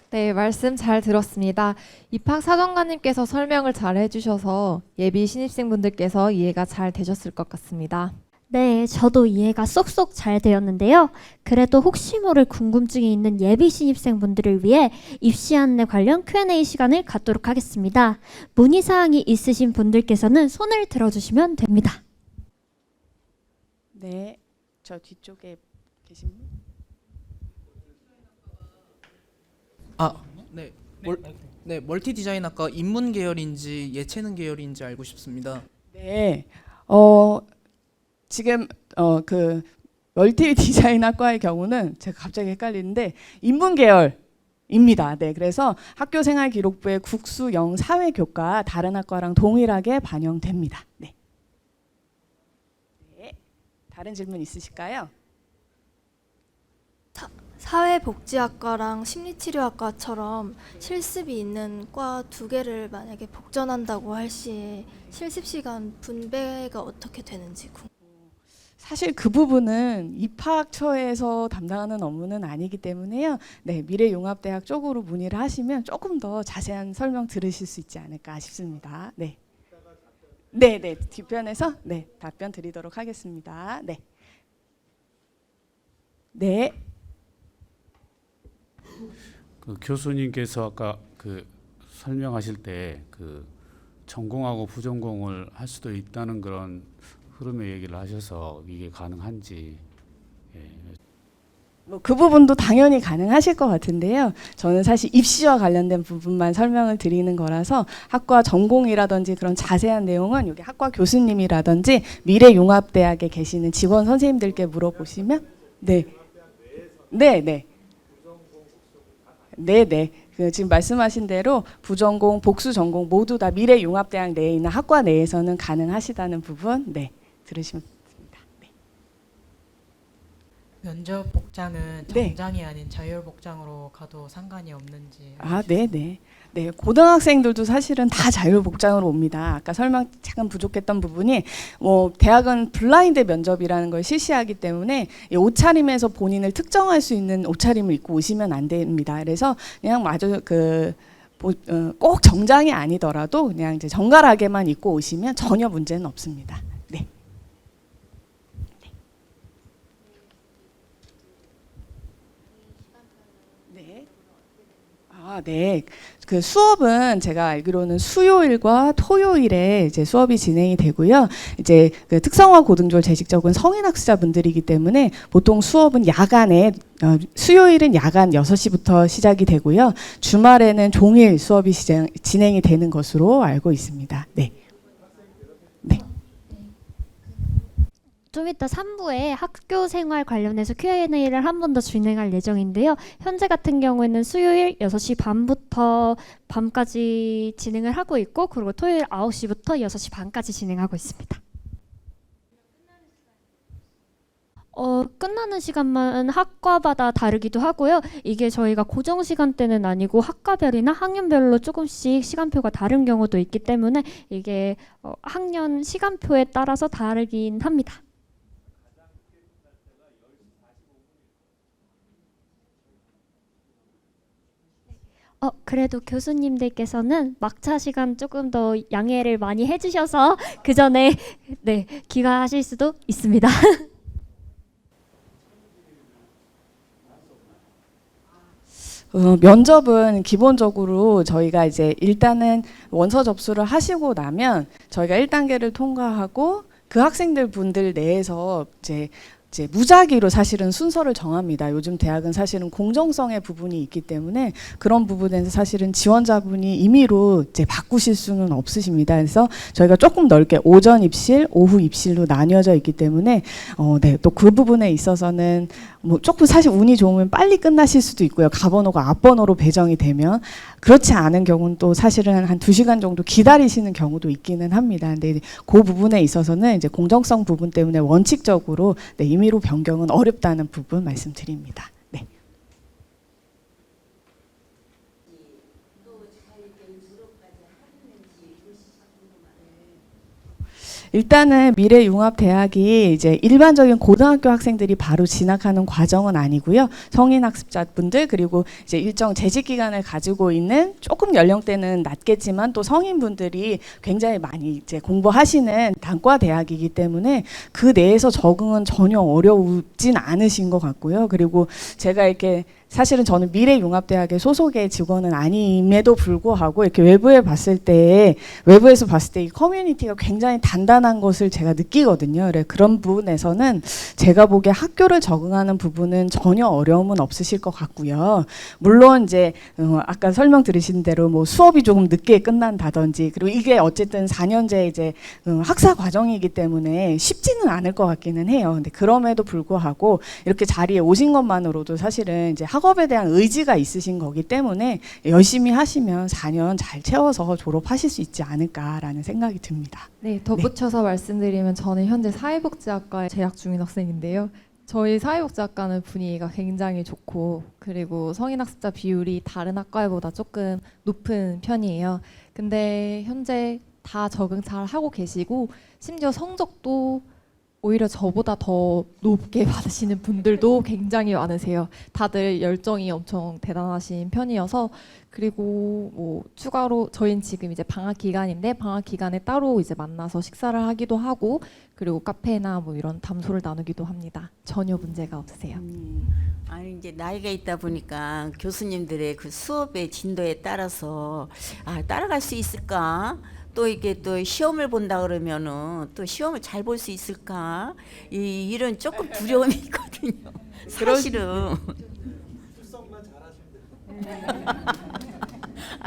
네, 말씀 잘 들었습니다. 입학사정관님께서 설명을 잘 해주셔서 예비 신입생분들께서 이해가 잘 되셨을 것 같습니다. 네, 저도 이해가 쏙쏙 잘 되었는데요. 그래도 혹시 모를 궁금증이 있는 예비 신입생분들을 위해 입시 안내 관련 Q&A 시간을 갖도록 하겠습니다. 문의사항이 있으신 분들께서는 손을 들어주시면 됩니다. 네, 저 뒤쪽에 계신 분. 네, 멀티 디자인학과 인문 계열인지 예체능 계열인지 알고 싶습니다. 네, 지금 그 멀티 디자인 학과의 경우는 제가 갑자기 헷갈리는데 인문 계열입니다. 네, 그래서 학교 생활 기록부의 국수 영 사회 교과 다른 학과랑 동일하게 반영됩니다. 네. 네. 다른 질문 있으실까요? 사회복지학과랑 심리치료학과처럼 실습이 있는 과 두 개를 만약에 복전한다고 할 시에 실습 시간 분배가 어떻게 되는지 사실 그 부분은 입학처에서 담당하는 업무는 아니기 때문에요. 네, 미래융합대학 쪽으로 문의를 하시면 조금 더 자세한 설명 들으실 수 있지 않을까 싶습니다. 네, 네, 뒷편에서 네 답변 드리도록 하겠습니다. 네, 네. 그 교수님께서 아까 그 설명하실 때 그 전공하고 부전공을 할 수도 있다는 그런 흐름의 얘기를 하셔서 이게 가능한지. 뭐 그 부분도 당연히 가능하실 것 같은데요. 저는 사실 입시와 관련된 부분만 설명을 드리는 거라서 학과 전공이라든지 그런 자세한 내용은 여기 학과 교수님이라든지 미래융합대학에 계시는 직원 선생님들께 물어보시면 네. 그 지금 말씀하신 대로 부전공, 복수 전공 모두 다 미래융합대학 내에 있는 학과 내에서는 가능하시다는 부분 네 들으시면 됩니다. 네. 면접 복장은 네. 정장이 아닌 자율 복장으로 가도 상관이 없는지. 네, 고등학생들도 사실은 다 자율 복장으로 옵니다. 아까 설명 잠깐 부족했던 부분이 대학은 블라인드 면접이라는 걸 실시하기 때문에 이 옷차림에서 본인을 특정할 수 있는 옷차림을 입고 오시면 안 됩니다. 그래서 그냥 마저 꼭 정장이 아니더라도 그냥 이제 정갈하게만 입고 오시면 전혀 문제는 없습니다. 네. 네. 그 수업은 제가 알기로는 수요일과 토요일에 이제 수업이 진행이 되고요. 이제 그 특성화 고등졸 재직적은 성인 학습자분들이기 때문에 보통 수업은 야간에 수요일은 야간 6시부터 시작이 되고요. 주말에는 종일 수업이 진행이 되는 것으로 알고 있습니다. 네. 좀 이따 3부에 학교 생활 관련해서 Q&A를 한 번 더 진행할 예정인데요. 현재 같은 경우에는 수요일 6시 반부터 밤까지 진행을 하고 있고 그리고 토요일 9시부터 6시 반까지 진행하고 있습니다. 끝나는 시간만 학과마다 다르기도 하고요. 이게 저희가 고정 시간대는 아니고 학과별이나 학년별로 조금씩 시간표가 다른 경우도 있기 때문에 이게 학년 시간표에 따라서 다르긴 합니다. 그래도 교수님들께서는 막차 시간 조금 더 양해를 많이 해주셔서 그 전에 네, 귀가하실 수도 있습니다. 면접은 기본적으로 저희가 이제 일단은 원서 접수를 하시고 나면 저희가 1단계를 통과하고 그 학생들 분들 내에서 이제 이제 무작위로 사실은 순서를 정합니다. 요즘 대학은 사실은 공정성의 부분이 있기 때문에 그런 부분에서 사실은 지원자분이 임의로 이제 바꾸실 수는 없으십니다. 그래서 저희가 조금 넓게 오전 입실, 오후 입실로 나뉘어져 있기 때문에 네, 또 그 부분에 있어서는 뭐 조금 사실 운이 좋으면 빨리 끝나실 수도 있고요. 가번호가 앞번호로 배정이 되면 그렇지 않은 경우는 또 사실은 한 2시간 정도 기다리시는 경우도 있기는 합니다. 근데 그 부분에 있어서는 이제 공정성 부분 때문에 원칙적으로 네, 임의로 변경은 어렵다는 부분 말씀드립니다. 네. 일단은 미래융합대학이 이제 일반적인 고등학교 학생들이 바로 진학하는 과정은 아니고요. 성인 학습자분들 그리고 이제 일정 재직 기간을 가지고 있는 조금 연령대는 낮겠지만 또 성인분들이 굉장히 많이 이제 공부하시는 단과 대학이기 때문에 그 내에서 적응은 전혀 어려우진 않으신 것 같고요. 그리고 제가 이렇게 사실은 저는 미래융합대학의 소속의 직원은 아님에도 불구하고 이렇게 외부에서 봤을 때 이 커뮤니티가 굉장히 단단한 것을 제가 느끼거든요. 그런 부분에서는 제가 보기에 학교를 적응하는 부분은 전혀 어려움은 없으실 것 같고요. 물론 이제 아까 설명 들으신 대로 뭐 수업이 조금 늦게 끝난다든지 그리고 이게 어쨌든 4년제 이제 학사 과정이기 때문에 쉽지는 않을 것 같기는 해요. 근데 그럼에도 불구하고 이렇게 자리에 오신 것만으로도 사실은 이제 학업에 대한 의지가 있으신 거기 때문에 열심히 하시면 4년 잘 채워서 졸업하실 수 있지 않을까라는 생각이 듭니다. 네, 덧붙여서 말씀드리면 저는 현재 사회복지학과에 재학 중인 학생인데요. 저희 사회복지학과는 분위기가 굉장히 좋고 그리고 성인학습자 비율이 다른 학과보다 조금 높은 편이에요. 근데 현재 다 적응 잘 하고 계시고 심지어 성적도 오히려 저보다 더 높게 받으시는 분들도 굉장히 많으세요. 다들 열정이 엄청 대단하신 편이어서 그리고 뭐 추가로 저희는 지금 이제 방학 기간인데 방학 기간에 따로 이제 만나서 식사를 하기도 하고 그리고 카페나 뭐 이런 담소를 나누기도 합니다. 전혀 문제가 없으세요. 아니 이제 나이가 있다 보니까 교수님들의 그 수업의 진도에 따라서 따라갈 수 있을까? 또 이게 또 시험을 본다 그러면은 또 시험을 잘 볼 수 있을까? 이런 조금 두려움이 있거든요. 사실은.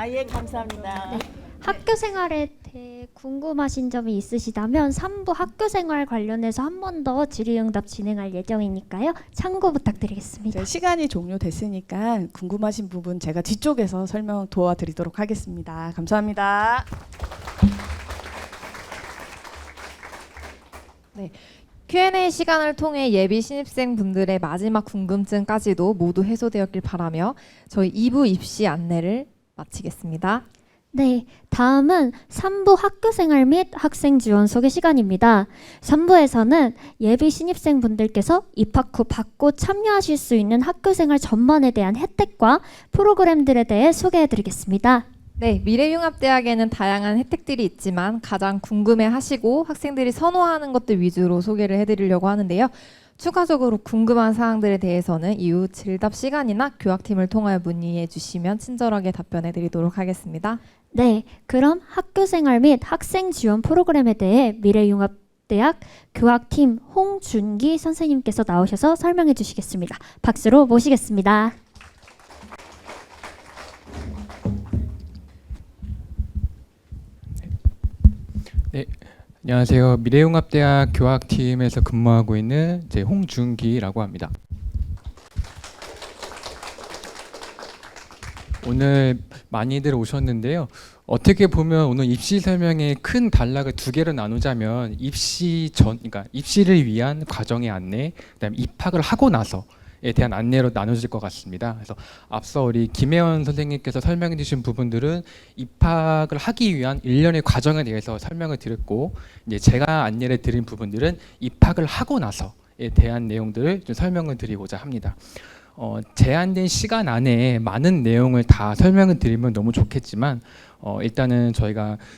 예, 감사합니다. 학교 생활에 대해 궁금하신 점이 있으시다면 3부 학교 생활 관련해서 한 번 더 질의응답 진행할 예정이니까요. 참고 부탁드리겠습니다. 시간이 종료됐으니까 궁금하신 부분 제가 뒤쪽에서 설명 도와드리도록 하겠습니다. 감사합니다. 네. Q&A 시간을 통해 예비 신입생 분들의 마지막 궁금증까지도 모두 해소되었길 바라며 저희 2부 입시 안내를 마치겠습니다. 네, 다음은 3부 학교생활 및 학생 지원 소개 시간입니다. 3부에서는 예비 신입생 분들께서 입학 후 받고 참여하실 수 있는 학교생활 전반에 대한 혜택과 프로그램들에 대해 소개해드리겠습니다. 네, 미래융합대학에는 다양한 혜택들이 있지만 가장 궁금해하시고 학생들이 선호하는 것들 위주로 소개를 해드리려고 하는데요. 추가적으로 궁금한 사항들에 대해서는 이후 질답 시간이나 교학팀을 통하여 문의해 주시면 친절하게 답변해 드리도록 하겠습니다. 네, 그럼 학교생활 및 학생 지원 프로그램에 대해 미래융합대학 교학팀 홍준기 선생님께서 나오셔서 설명해 주시겠습니다. 박수로 모시겠습니다. 네, 안녕하세요. 미래융합대학 교학팀에서 근무하고 있는 홍준기라고 합니다. 오늘 많이들 오셨는데요. 어떻게 보면 오늘 입시 설명의 큰 단락을 두 개로 나누자면 그러니까 입시를 위한 과정의 안내, 그다음에 입학을 하고 나서에 대한 안내로 나눠질 것 같습니다. 그래서 앞서 우리 김혜원 선생님께서 설명해 주신 부분들은 입학을 하기 위한 일련의 과정에 대해서 설명을 드렸고, 이제 제가 안내를 드린 부분들은 입학을 하고 나서에 대한 내용들을 좀 설명을 드리고자 합니다. 제한된 시간 안에 많은 내용을 다 설명을 드리면 너무 좋겠지만 일단은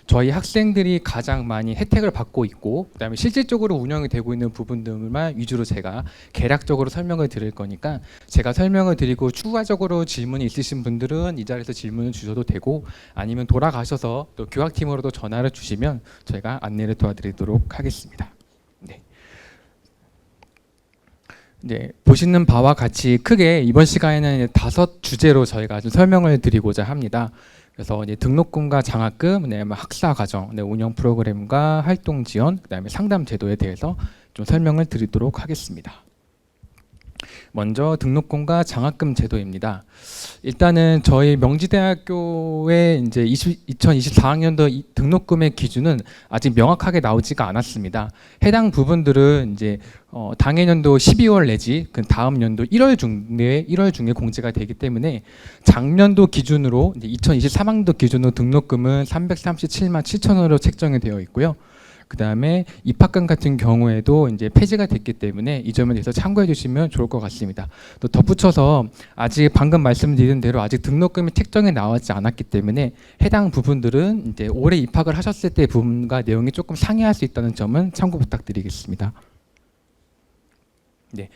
저희 학생들이 가장 많이 혜택을 받고 있고 그다음에 실질적으로 운영이 되고 있는 부분들만 위주로 제가 개략적으로 설명을 드릴 거니까 제가 설명을 드리고 추가적으로 질문이 있으신 분들은 이 자리에서 질문을 주셔도 되고 아니면 돌아가셔서 또 교학팀으로도 전화를 주시면 저희가 안내를 도와드리도록 하겠습니다. 네. 이제 보시는 바와 같이 크게 이번 시간에는 5 주제로 저희가 좀 설명을 드리고자 합니다. 그래서 이제 등록금과 장학금, 그다음에 학사 과정, 운영 프로그램과 활동 지원, 그다음에 상담 제도에 대해서 좀 설명을 드리도록 하겠습니다. 먼저 등록금과 장학금 제도입니다. 일단은 저희 명지대학교의 이제 2024학년도 등록금의 기준은 아직 명확하게 나오지가 않았습니다. 해당 부분들은 이제 당해년도 12월 내지 그 다음 연도 1월 중에 공지가 되기 때문에 작년도 기준으로 이제 2023학년도 기준으로 등록금은 337만 7천 원으로 책정이 되어 있고요. 그 다음에 입학금 같은 경우에도 이제 폐지가 됐기 때문에 이 점에 대해서 참고해 주시면 좋을 것 같습니다. 또 덧붙여서 아직 방금 말씀드린 대로 아직 등록금이 책정이 나오지 않았기 때문에 해당 부분들은 이제 올해 입학을 하셨을 때 부분과 내용이 조금 상이할 수 있다는 점은 참고 부탁드리겠습니다. 네,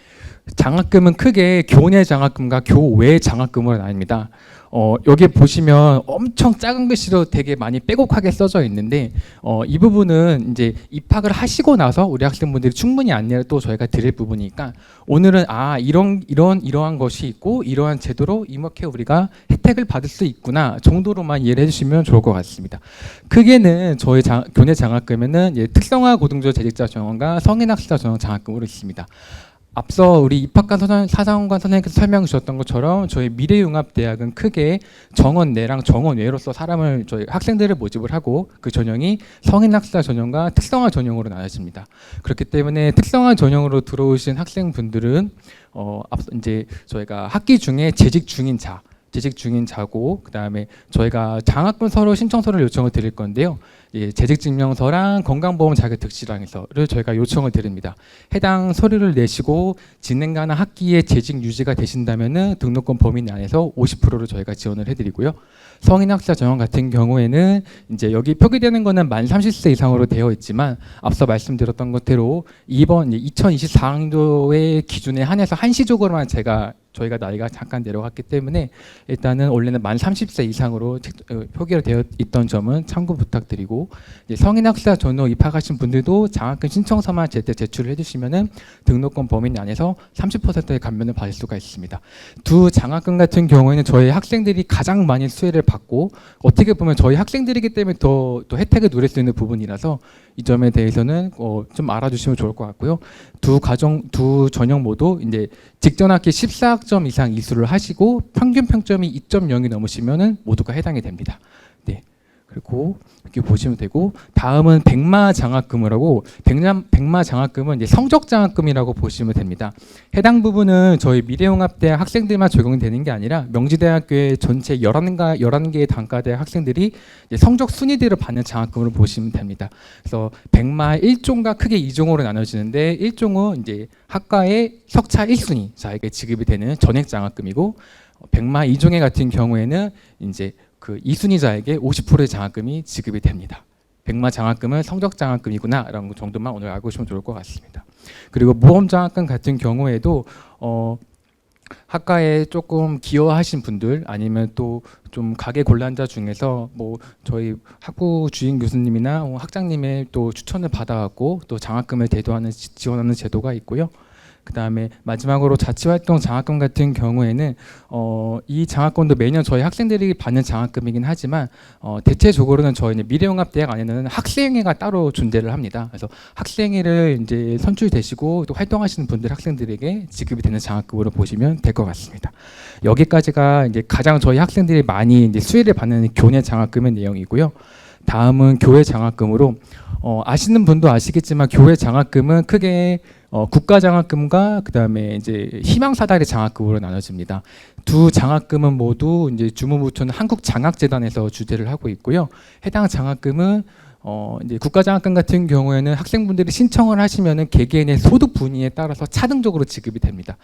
장학금은 크게 교내 장학금과 교외 장학금으로 나뉩니다. 여기 보시면 엄청 작은 글씨로 되게 많이 빼곡하게 써져 있는데 이 부분은 이제 입학을 하시고 나서 우리 학생분들이 충분히 안내를 또 저희가 드릴 부분이니까 오늘은 이러한 것이 있고 이러한 제도로 이렇게 우리가 혜택을 받을 수 있구나 정도로만 이해를 해주시면 좋을 것 같습니다. 크게는 저희 교내 장학금에는 특성화 고등조 재직자 전형과 성인학습자 전형 장학금으로 있습니다. 앞서 우리 입학관 사상관 선생님께서 설명 주셨던 것처럼 저희 미래융합대학은 크게 정원 내랑 정원 외로서 저희 학생들을 모집을 하고 그 전형이 성인학사 전형과 특성화 전형으로 나눠집니다. 그렇기 때문에 특성화 전형으로 들어오신 학생분들은 앞서 이제 저희가 학기 중에 재직 중인 자고 그다음에 저희가 장학금 서류 신청서를 요청을 드릴 건데요. 재직증명서랑 건강보험 자격특실랑서를 저희가 요청을 드립니다. 해당 서류를 내시고 진행 가능 학기에 재직 유지가 되신다면은 등록금 범위 내에서 50%를 저희가 지원을 해드리고요. 성인학사 전형 같은 경우에는 이제 여기 표기되는 거는 만 30세 이상으로 되어 있지만 앞서 말씀드렸던 것대로 이번 2024학년도의 기준에 한해서 한시적으로만 저희가 나이가 잠깐 내려갔기 때문에 일단은 원래는 만 30세 이상으로 표기가 되어 있던 점은 참고 부탁드리고 성인학사 전후 입학하신 분들도 장학금 신청서만 제때 제출을 해주시면은 등록금 범위 안에서 30%의 감면을 받을 수가 있습니다. 두 장학금 같은 경우에는 저희 학생들이 가장 많이 수혜를 받고 어떻게 보면 저희 학생들이기 때문에 더 혜택을 누릴 수 있는 부분이라서 이 점에 대해서는 좀 알아주시면 좋을 것 같고요. 두 전형 모두 이제 직전 학기 14학점 이상 이수를 하시고 평균 평점이 2.0이 넘으시면은 모두가 해당이 됩니다. 네. 그리고 이렇게 보시면 되고 다음은 백마 장학금이라고 백마 장학금은 이제 성적 장학금이라고 보시면 됩니다. 해당 부분은 저희 미래융합대학 학생들만 적용되는 게 아니라 명지대학교의 전체 11개의 단과대 학생들이 이제 성적 순위대로 받는 장학금으로 보시면 됩니다. 그래서 백마 1종과 크게 2종으로 나눠지는데 1종은 이제 학과의 석차 1순위자에게 지급이 되는 전액 장학금이고 백마 2종의 같은 경우에는 이제 그 2순위자에게 50%의 장학금이 지급이 됩니다. 백마 장학금은 성적 장학금이구나 라는 정도만 오늘 알고 계시면 좋을 것 같습니다. 그리고 모험 장학금 같은 경우에도 학과에 조금 기여하신 분들 아니면 또 좀 가계 곤란자 중에서 뭐 저희 학부 주임 교수님이나 학장님의 또 추천을 받아갖고 또 장학금을 지원하는 제도가 있고요. 그 다음에 마지막으로 자치활동 장학금 같은 경우에는 이 장학금도 매년 저희 학생들이 받는 장학금이긴 하지만 대체적으로는 저희 미래융합대학 안에는 학생회가 따로 존재를 합니다. 그래서 학생회를 이제 선출되시고 또 활동하시는 분들 학생들에게 지급이 되는 장학금으로 보시면 될 것 같습니다. 여기까지가 이제 가장 저희 학생들이 많이 이제 수혜를 받는 교내 장학금의 내용이고요. 다음은 교회 장학금으로 아시는 분도 아시겠지만 교회 장학금은 크게 국가 장학금과 그다음에 이제 희망 사다리 장학금으로 나눠집니다. 두 장학금은 모두 이제 주무부처는 한국장학재단에서 주재를 하고 있고요. 해당 장학금은 이제 국가 장학금 같은 경우에는 학생분들이 신청을 하시면은 개개인의 소득 분위에 따라서 차등적으로 지급이 됩니다.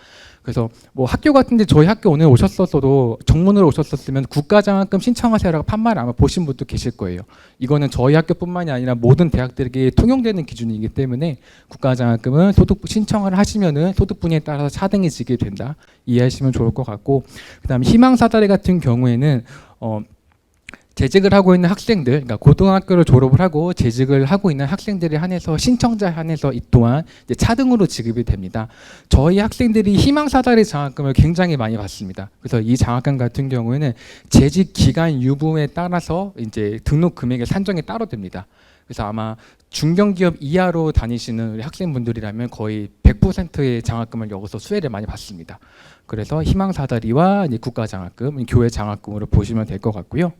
그래서 뭐 학교 같은데 저희 학교 오늘 오셨었어도 정문으로 오셨었으면 국가 장학금 신청하세요라고 판매를 아마 보신 분도 계실 거예요. 이거는 저희 학교뿐만이 아니라 모든 대학들에게 통용되는 기준이기 때문에 국가 장학금은 소득 신청을 하시면은 소득 분위에 따라서 차등이 지게 된다. 이해하시면 좋을 것 같고 그다음에 희망 사다리 같은 경우에는 재직을 하고 있는 학생들, 그러니까 고등학교를 졸업을 하고 재직을 하고 있는 학생들에 한해서 신청자에 한해서 이 또한 이제 차등으로 지급이 됩니다. 저희 학생들이 희망사다리 장학금을 굉장히 많이 받습니다. 그래서 이 장학금 같은 경우에는 재직 기간 유무에 따라서 이제 등록 금액의 산정이 따로 됩니다. 그래서 아마 중견기업 이하로 다니시는 우리 학생분들이라면 거의 100%의 장학금을 여기서 수혜를 많이 받습니다. 그래서 희망사다리와 이제 국가장학금, 교회 장학금으로 보시면 될 것 같고요.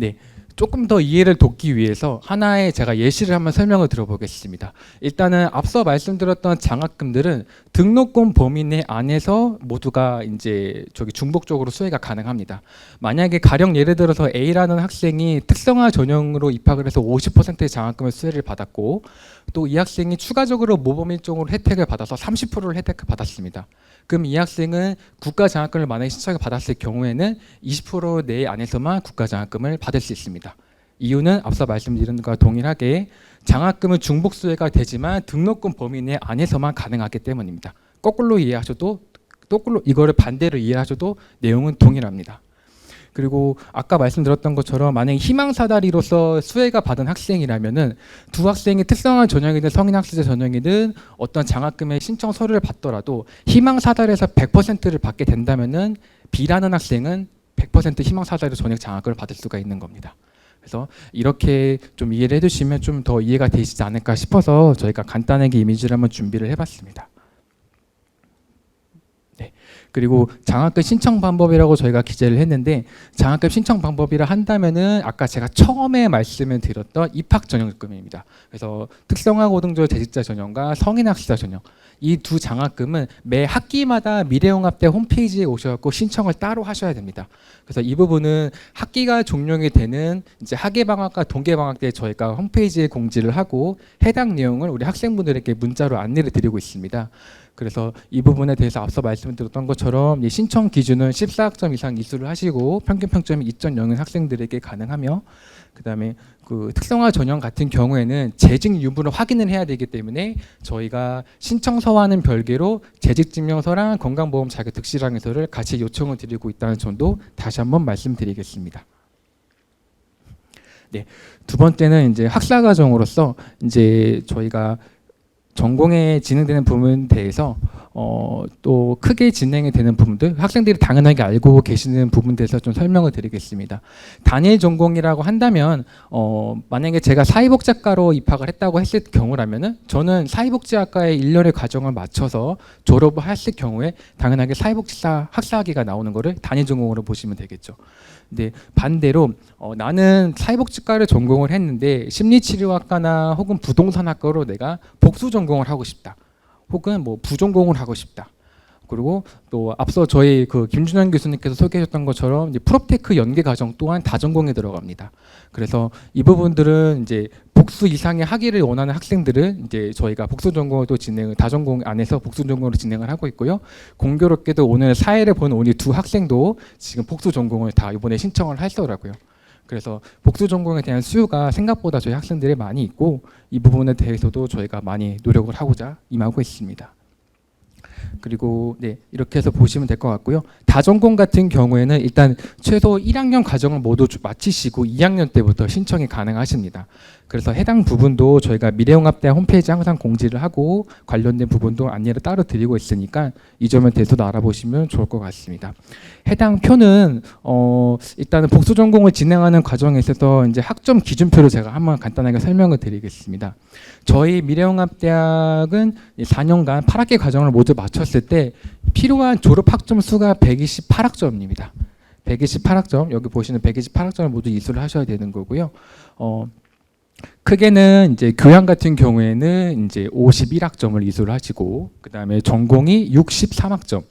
네, 조금 더 이해를 돕기 위해서 하나의 제가 예시를 한번 설명을 드려보겠습니다. 일단은 앞서 말씀드렸던 장학금들은 등록금 범위 내 안에서 모두가 이제 중복적으로 수혜가 가능합니다. 만약에 가령 예를 들어서 A라는 학생이 특성화 전형으로 입학을 해서 50%의 장학금을 수혜를 받았고 또 이 학생이 추가적으로 모범 일종으로 혜택을 받아서 30%를 혜택을 받았습니다. 그럼 이 학생은 국가장학금을 만약에 신청을 받았을 경우에는 20% 내 안에서만 국가장학금을 받을 수 있습니다. 이유는 앞서 말씀드린 것과 동일하게 장학금은 중복 수혜가 되지만 등록금 범위 내 안에서만 가능하기 때문입니다. 거꾸로 이해하셔도 이거를 반대로 이해하셔도 내용은 동일합니다. 그리고 아까 말씀드렸던 것처럼 만약에 희망사다리로서 수혜가 받은 학생이라면은 두 학생이 특성화 전형이든 성인학습제 전형이든 어떤 장학금의 신청 서류를 받더라도 희망사다리에서 100%를 받게 된다면은 B라는 학생은 100% 희망사다리로 전액 장학금을 받을 수가 있는 겁니다. 그래서 이렇게 좀 이해를 해주시면 좀 더 이해가 되시지 않을까 싶어서 저희가 간단하게 이미지를 한번 준비를 해봤습니다. 네. 그리고 장학금 신청 방법이라고 저희가 기재를 했는데 장학금 신청 방법이라 한다면은 아까 제가 처음에 말씀을 드렸던 입학 전형금입니다. 그래서 특성화 고등조 재직자 전형과 성인학습자 전형 이 두 장학금은 매 학기마다 미래융합대 홈페이지에 오셔서 신청을 따로 하셔야 됩니다. 그래서 이 부분은 학기가 종료가 되는 이제 학예방학과 동계방학 때 저희가 홈페이지에 공지를 하고 해당 내용을 우리 학생분들에게 문자로 안내를 드리고 있습니다. 그래서 이 부분에 대해서 앞서 말씀드렸던 것처럼 신청 기준은 14학점 이상 이수를 하시고 평균 평점이 2.0인 학생들에게 가능하며 그다음에 그 특성화 전형 같은 경우에는 재직 유무를 확인을 해야 되기 때문에 저희가 신청서와는 별개로 재직증명서랑 건강보험 자격 득실항해서를 같이 요청을 드리고 있다는 점도 다시 한번 말씀드리겠습니다. 네, 두 번째는 이제 학사 과정으로서 이제 저희가 전공에 진행되는 부분에 대해서 또 크게 진행이 되는 부분들 학생들이 당연하게 알고 계시는 부분에 대해서 좀 설명을 드리겠습니다. 단일 전공이라고 한다면 만약에 제가 사회복지학과로 입학을 했다고 했을 경우라면은 저는 사회복지학과의 1년의 과정을 마쳐서 졸업을 했을 경우에 당연하게 사회복지사 학사학위가 나오는 거를 단일 전공으로 보시면 되겠죠. 근데 반대로 나는 사회복지과를 전공을 했는데 심리치료학과나 혹은 부동산학과로 내가 복수 전공을 하고 싶다. 혹은 뭐 부전공을 하고 싶다. 그리고 또 앞서 저희 그 김준현 교수님께서 소개하셨던 것처럼 이제 프롭테크 연계 과정 또한 다전공에 들어갑니다. 그래서 이 부분들은 이제 복수 이상의 학위를 원하는 학생들은 이제 저희가 복수 전공을 또 다전공 안에서 복수 전공으로 진행을 하고 있고요. 공교롭게도 오늘 사회를 본 우리 두 학생도 지금 복수 전공을 다 이번에 신청을 하시더라고요. 그래서 복수 전공에 대한 수요가 생각보다 저희 학생들이 많이 있고 이 부분에 대해서도 저희가 많이 노력을 하고자 임하고 있습니다. 그리고 네, 이렇게 해서 보시면 될 것 같고요. 다전공 같은 경우에는 일단 최소 1학년 과정을 모두 마치시고 2학년 때부터 신청이 가능하십니다. 그래서 해당 부분도 저희가 미래융합대 홈페이지에 항상 공지를 하고 관련된 부분도 안내를 따로 드리고 있으니까 이 점에 대해서도 알아보시면 좋을 것 같습니다. 해당 표는 일단은 복수 전공을 진행하는 과정에 있어서 이제 학점 기준표를 제가 한번 간단하게 설명을 드리겠습니다. 저희 미래융합대학은 4년간 8학기 과정을 모두 마쳤을 때 필요한 졸업 학점 수가 128학점입니다. 128학점, 여기 보시는 128학점을 모두 이수를 하셔야 되는 거고요. 크게는 이제 교양 같은 경우에는 이제 51학점을 이수를 하시고 그다음에 전공이 63학점,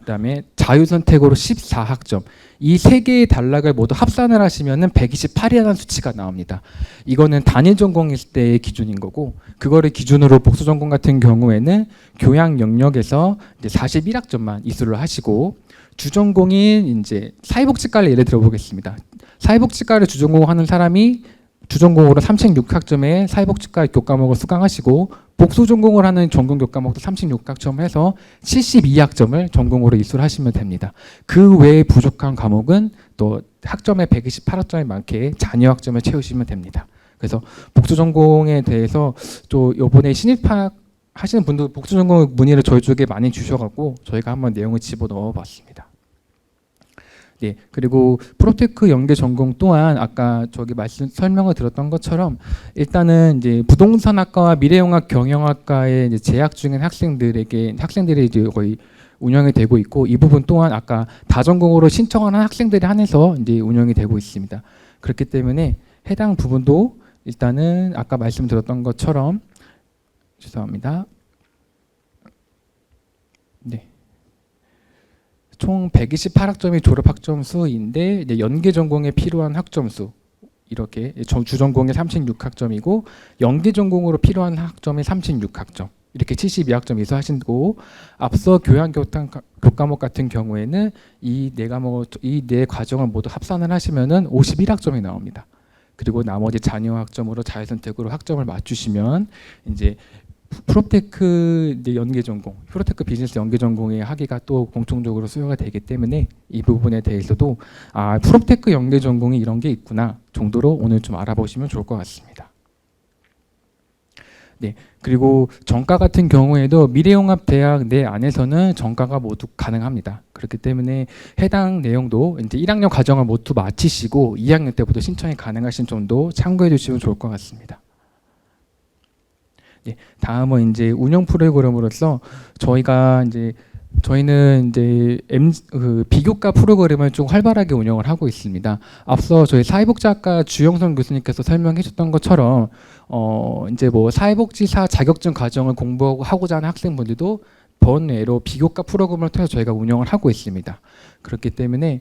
그다음에 자유선택으로 14학점, 이 세 개의 단락을 모두 합산을 하시면은 128이라는 수치가 나옵니다. 이거는 단일 전공일 때의 기준인 거고, 그거를 기준으로 복수 전공 같은 경우에는 교양 영역에서 이제 41학점만 이수를 하시고, 주전공인 이제 사회복지과를 예를 들어 보겠습니다. 사회복지과를 주전공하는 사람이 주전공으로 36학점의 사회복지과 교과목을 수강하시고 복수 전공을 하는 전공 교과목도 36학점 해서 72학점을 전공으로 이수를 하시면 됩니다. 그 외에 부족한 과목은 또 학점에 128학점이 많게 잔여 학점을 채우시면 됩니다. 그래서 복수 전공에 대해서 또 이번에 신입학 하시는 분들 복수 전공 문의를 저희 쪽에 많이 주셔갖고 저희가 한번 내용을 집어넣어봤습니다. 네, 그리고 프로테크 연계 전공 또한 아까 저기 설명을 드렸던 것처럼 일단은 이제 부동산학과와 미래융합 경영학과에 이제 재학 중인 학생들이 이제 거의 운영이 되고 있고 이 부분 또한 아까 다전공으로 신청하는 학생들이 한해서 이제 운영이 되고 있습니다. 그렇기 때문에 해당 부분도 일단은 아까 말씀드렸던 것처럼 죄송합니다. 네. 총 128학점이 졸업 학점 수인데 이제 연계 전공에 필요한 학점 수 이렇게 주전공이 36학점이고 연계 전공으로 필요한 학점이 36학점 이렇게 72학점 이수하시고 앞서 교과목 같은 경우에는 이 네 과정을 모두 합산을 하시면은 51학점이 나옵니다. 그리고 나머지 잔여 학점으로 자유선택으로 학점을 맞추시면 이제 프로테크 연계 전공, 프로테크 비즈니스 연계 전공의 학위가 또 공통적으로 수요가 되기 때문에 이 부분에 대해서도 아 프로테크 연계 전공이 이런 게 있구나 정도로 오늘 좀 알아보시면 좋을 것 같습니다. 네, 그리고 전과 같은 경우에도 미래융합대학 내 안에서는 전과가 모두 가능합니다. 그렇기 때문에 해당 내용도 이제 1학년 과정을 모두 마치시고 2학년 때부터 신청이 가능하신 점도 참고해 주시면 좋을 것 같습니다. 네, 다음은 이제 운영 프로그램으로서 저희는 이제 비교과 프로그램을 좀 활발하게 운영을 하고 있습니다. 앞서 저희 사회복지학과 주영선 교수님께서 설명해 주셨던 것처럼 이제 뭐 사회복지사 자격증 과정을 공부하고자 하는 학생분들도 번외로 비교과 프로그램을 통해서 저희가 운영을 하고 있습니다. 그렇기 때문에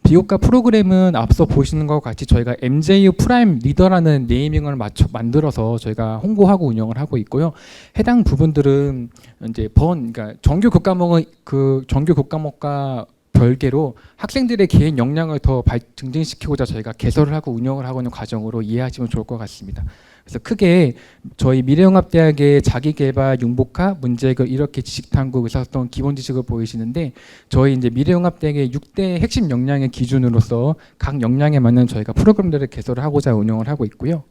비교과 프로그램은 앞서 보시는 것과 같이 저희가 MJU 프라임 리더라는 네이밍을 만들어서 저희가 홍보하고 운영을 하고 있고요. 해당 부분들은 이제 그러니까 정규 교과목과 별개로 학생들의 개인 역량을 더 증진시키고자 저희가 개설을 하고 운영을 하고 있는 과정으로 이해하시면 좋을 것 같습니다. 그래서 크게 저희 미래융합대학의 자기개발, 융복합, 문제해결 이렇게 지식탐구, 의사소통 기본 지식을 보이시는데 저희 이제 미래융합대학의 6대 핵심 역량의 기준으로서 각 역량에 맞는 저희가 프로그램들을 개설을 하고자 운영을 하고 있고요.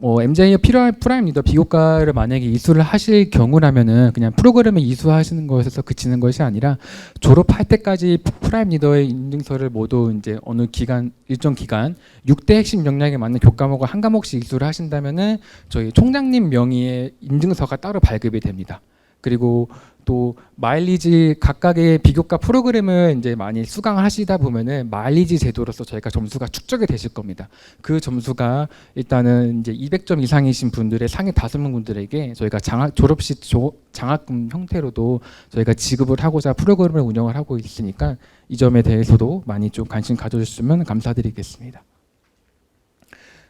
MJ의 프라임 리더 비교과를 만약에 이수를 하실 경우라면은 그냥 프로그램을 이수하시는 것에서 그치는 것이 아니라 졸업할 때까지 프라임 리더의 인증서를 모두 이제 어느 기간 일정 기간 6대 핵심 역량에 맞는 교과목을 한 과목씩 이수를 하신다면은 저희 총장님 명의의 인증서가 따로 발급이 됩니다. 그리고 또 마일리지 각각의 비교과 프로그램을 이제 많이 수강을 하시다 보면은 마일리지 제도로서 저희가 점수가 축적이 되실 겁니다. 그 점수가 일단은 이제 200점 이상이신 분들의 상위 5명 분들에게 저희가 졸업시 장학금 형태로도 저희가 지급을 하고자 프로그램을 운영을 하고 있으니까 이 점에 대해서도 많이 좀 관심 가져주시면 감사드리겠습니다.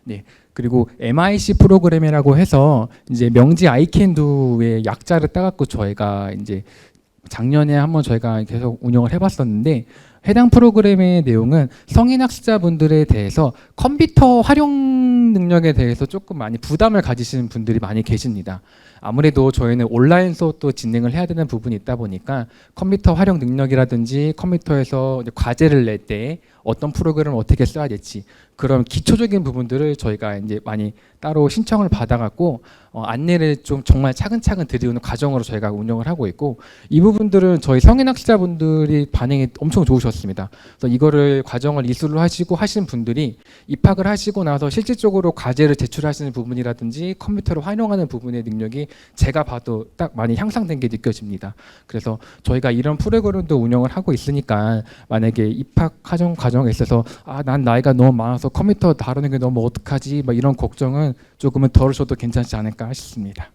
네. 그리고 MIC 프로그램이라고 해서 이제 명지 아이캔두의 약자를 따갖고 저희가 이제 작년에 한번 저희가 계속 운영을 해봤었는데 해당 프로그램의 내용은 성인 학습자분들에 대해서 컴퓨터 활용 능력에 대해서 조금 많이 부담을 가지시는 분들이 많이 계십니다. 아무래도 저희는 온라인 수업도 진행을 해야 되는 부분이 있다 보니까 컴퓨터 활용 능력이라든지 컴퓨터에서 과제를 낼 때 어떤 프로그램을 어떻게 써야 될지 그런 기초적인 부분들을 저희가 이제 많이 따로 신청을 받아갖고 안내를 좀 정말 차근차근 드리는 과정으로 저희가 운영을 하고 있고 이 부분들은 저희 성인 학습자분들이 반응이 엄청 좋으셨습니다. 그래서 이거를 과정을 이수를 하시고 하신 분들이 입학을 하시고 나서 실질적으로 과제를 제출하시는 부분이라든지 컴퓨터를 활용하는 부분의 능력이 제가 봐도 딱 많이 향상된 게 느껴집니다. 그래서 저희가 이런 프로그램도 운영을 하고 있으니까 만약에 입학 과정에 있어서 난 나이가 너무 많아서 컴퓨터 다루는 게 너무 어떡하지 막 이런 걱정은 조금은 덜으셔도 괜찮지 않을까 싶습니다.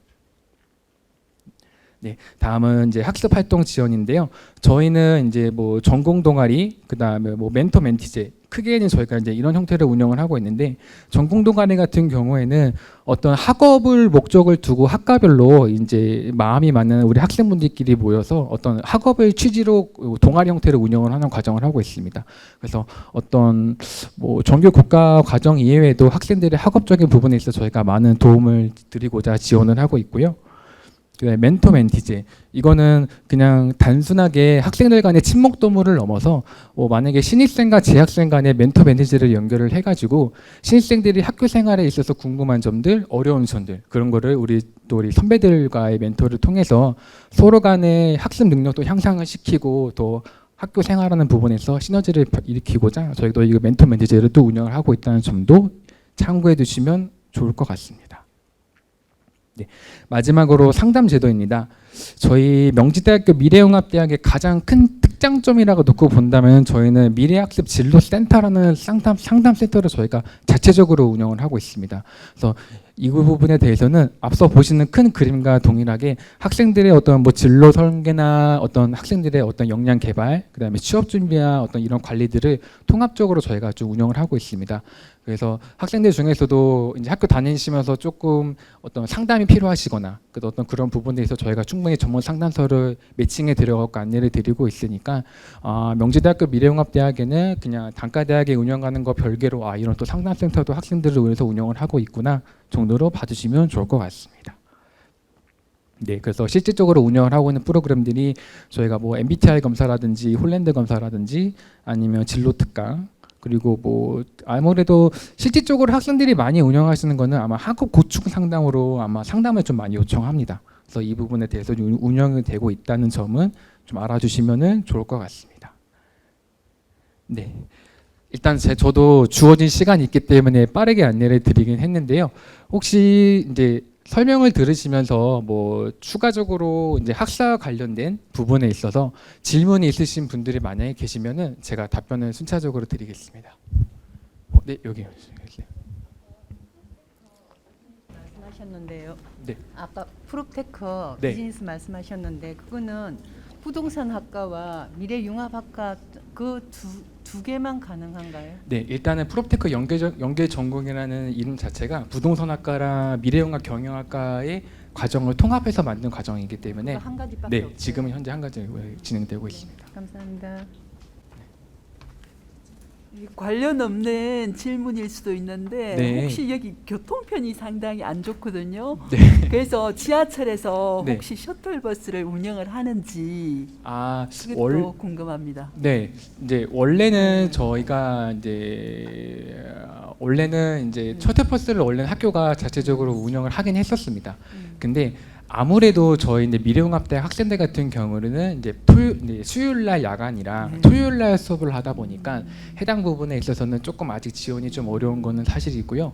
네, 다음은 이제 학습 활동 지원인데요. 저희는 이제 뭐 전공 동아리, 그다음에 뭐 멘토 멘티제 크게는 저희가 이제 이런 형태를 운영을 하고 있는데 전공 동아리 같은 경우에는 어떤 학업을 목적을 두고 학과별로 이제 마음이 맞는 우리 학생분들끼리 모여서 어떤 학업을 취지로 동아리 형태를 운영을 하는 과정을 하고 있습니다. 그래서 어떤 뭐 정규 국가 과정 이외에도 학생들의 학업적인 부분에 있어서 저희가 많은 도움을 드리고자 지원을 하고 있고요. 그다음에 멘토 멘티제. 이거는 그냥 단순하게 학생들 간의 친목 도모를 넘어서 만약에 신입생과 재학생 간의 멘토 멘티제를 연결을 해가지고 신입생들이 학교 생활에 있어서 궁금한 점들, 어려운 점들 그런 거를 우리 선배들과의 멘토를 통해서 서로 간의 학습 능력도 향상을 시키고 또 학교 생활하는 부분에서 시너지를 일으키고자 저희도 이 멘토 멘티제를 또 운영을 하고 있다는 점도 참고해 두시면 좋을 것 같습니다. 네, 마지막으로 상담 제도입니다. 저희 명지대학교 미래융합대학의 가장 큰 특장점이라고 놓고 본다면 저희는 미래학습 진로센터라는 상담 센터를 저희가 자체적으로 운영을 하고 있습니다. 그래서 이 부분에 대해서는 앞서 보시는 큰 그림과 동일하게 학생들의 어떤 진로 설계나 어떤 학생들의 어떤 역량 개발, 그다음에 취업 준비와 어떤 이런 관리들을 통합적으로 저희가 좀 운영을 하고 있습니다. 그래서 학생들 중에서도 이제 학교 다니시면서 조금 어떤 상담이 필요하시거나 어떤 그런 부분에 대해서 저희가 충분히 전문 상담소를 매칭해 드려갖고 안내를 드리고 있으니까 명지대학교 미래융합대학에는 그냥 단과대학에 운영하는 거 별개로 이런 또 상담센터도 학생들을 위해서 운영을 하고 있구나 정도로 봐주시면 좋을 것 같습니다. 네, 그래서 실질적으로 운영을 하고 있는 프로그램들이 저희가 MBTI 검사라든지 홀랜드 검사라든지 아니면 진로 특강 그리고 아무래도 실질적으로 학생들이 많이 운영하시는 거는 아마 학업 고충 상담으로 아마 상담을 좀 많이 요청합니다. 그래서 이 부분에 대해서 운영이 되고 있다는 점은 좀 알아주시면 좋을 것 같습니다. 네, 일단 저도 주어진 시간이 있기 때문에 빠르게 안내를 드리긴 했는데요. 혹시 이제 설명을 들으시면서 추가적으로 이제 학사와 관련된 부분에 있어서 질문이 있으신 분들이 만약에 계시면은 제가 답변을 순차적으로 드리겠습니다. 네, 여기. 말씀하셨는데요. 네. 아까 프로테커 네. 비즈니스 말씀하셨는데 그거는 부동산 학과와 미래융합학과 그 두 개만 가능한가요? 네, 일단은 프롭테크 연계 전공이라는 이름 자체가 부동산학과랑 미래융합 경영학과의 과정을 통합해서 만든 과정이기 때문에 한 가지밖에 없어요. 지금은 현재 한 가지 진행되고 있습니다. 감사합니다. 관련 없는 질문일 수도 있는데 네. 혹시 여기 교통편이 상당히 안 좋거든요. 네. 그래서 지하철에서 네. 혹시 셔틀버스를 운영을 하는지 그것도 궁금합니다. 네, 이제 원래는 저희가 원래는 셔틀버스를 원래는 학교가 자체적으로 운영을 하긴 했었습니다. 근데 아무래도 저희 미래융합대 학생들 같은 경우는 수요일날 야간이랑 토요일날 수업을 하다 보니까 해당 부분에 있어서는 조금 아직 지원이 좀 어려운 거는 사실이고요.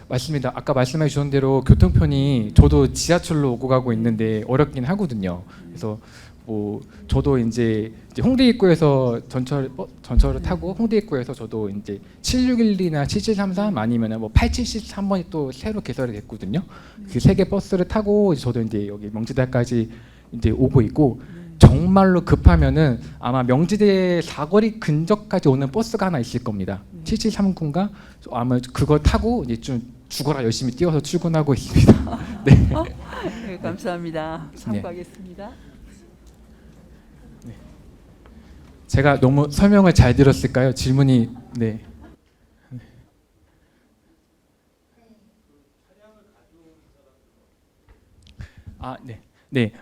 맞습니다. 아까 말씀해 주신 대로 교통편이 저도 지하철로 오고 가고 있는데 어렵긴 하거든요. 그래서 저도 이제 홍대 입구에서 전철을 타고 홍대 입구에서 저도 이제 7612나 7733 아니면 873번이 또 새로 개설이 됐거든요. 그 세 개 버스를 타고 저도 이제 여기 명지대까지 이제 오고 있고 정말로 급하면은 아마 명지대 사거리 근접까지 오는 버스가 하나 있을 겁니다. 7739인가 아마 그거 타고 이제 좀 죽어라 열심히 뛰어서 출근하고 있습니다. 네. 네, 감사합니다. 참고하겠습니다. 제가 너무 설명을 잘 들었을까요? 질문이 네. 네. 네.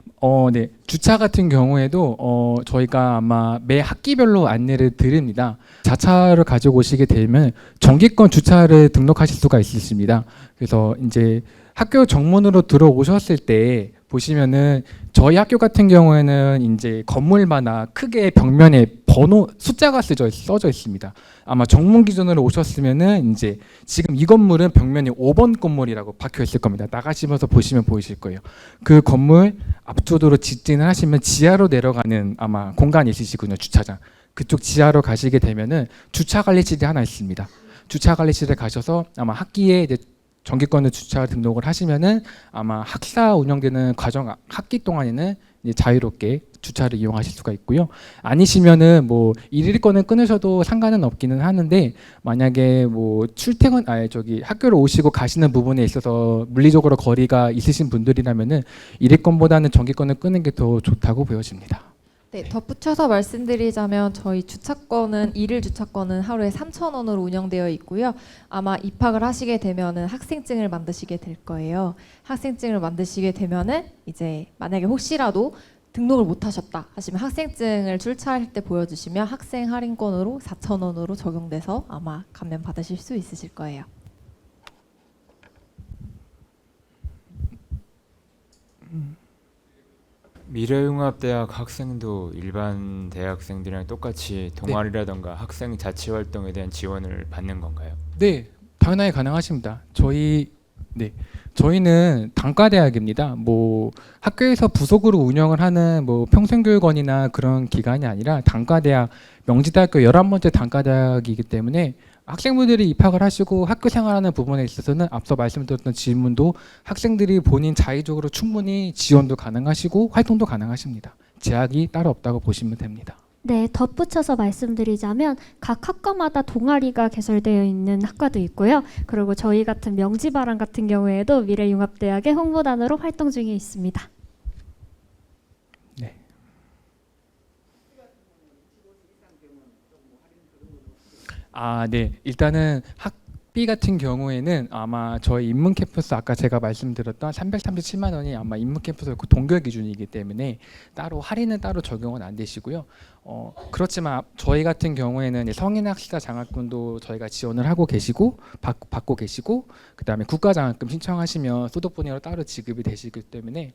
네. 주차 같은 경우에도 저희가 아마 매 학기별로 안내를 드립니다. 자차를 가지고 오시게 되면 정기권 주차를 등록하실 수가 있으십니다. 그래서 이제 학교 정문으로 들어오셨을 때 보시면은 저희 학교 같은 경우에는 이제 건물마다 크게 벽면에 번호 숫자가 써져 있습니다. 아마 정문 기준으로 오셨으면은 이제 지금 이 건물은 벽면이 5번 건물이라고 박혀 있을 겁니다. 나가시면서 보시면 보이실 거예요. 그 건물 앞쪽으로 직진을 하시면 지하로 내려가는 아마 공간이 있으시군요. 주차장. 그쪽 지하로 가시게 되면은 주차 관리실이 하나 있습니다. 주차 관리실에 가셔서 아마 학기에 이제 정기권을 주차 등록을 하시면은 아마 학사 운영되는 과정 학기 동안에는 이제 자유롭게 주차를 이용하실 수가 있고요. 아니시면은 일일권을 끊으셔도 상관은 없기는 하는데 만약에 출퇴근 학교를 오시고 가시는 부분에 있어서 물리적으로 거리가 있으신 분들이라면은 일일권보다는 정기권을 끊는 게 더 좋다고 보여집니다. 네, 덧붙여서 말씀드리자면 저희 주차권은 일일 주차권은 하루에 3,000원으로 운영되어 있고요. 아마 입학을 하시게 되면은 학생증을 만드시게 될 거예요. 학생증을 만드시게 되면은 이제 만약에 혹시라도 등록을 못 하셨다 하시면 학생증을 출차할 때 보여주시면 학생 할인권으로 4,000원으로 적용돼서 아마 감면 받으실 수 있으실 거예요. 미래융합대학 학생도 일반 대학생들이랑 똑같이 동아리라던가 학생 자치 활동에 대한 지원을 받는 건가요? 네, 당연히 가능하십니다. 저희는 단과대학입니다. 뭐 학교에서 부속으로 운영을 하는 뭐 평생교육원이나 그런 기관이 아니라 단과대학, 명지대학교 11번째 단과대학이기 때문에 학생분들이 입학을 하시고 학교 생활하는 부분에 있어서는 앞서 말씀드렸던 질문도 학생들이 본인 자의적으로 충분히 지원도 가능하시고 활동도 가능하십니다. 제약이 따로 없다고 보시면 됩니다. 네, 덧붙여서 말씀드리자면 각 학과마다 동아리가 개설되어 있는 학과도 있고요. 그리고 저희 같은 명지바람 같은 경우에도 미래융합대학의 홍보단으로 활동 중에 있습니다. 네. 일단은 학비 같은 경우에는 아마 저희 인문 캠퍼스 아까 제가 말씀드렸던 337만 원이 아마 인문 캠퍼스 동결 기준이기 때문에 따로 할인은 따로 적용은 안 되시고요. 그렇지만 저희 같은 경우에는 성인 학습자 장학금도 저희가 지원을 하고 계시고 받고 계시고 그다음에 국가 장학금 신청하시면 소득분야로 따로 지급이 되시기 때문에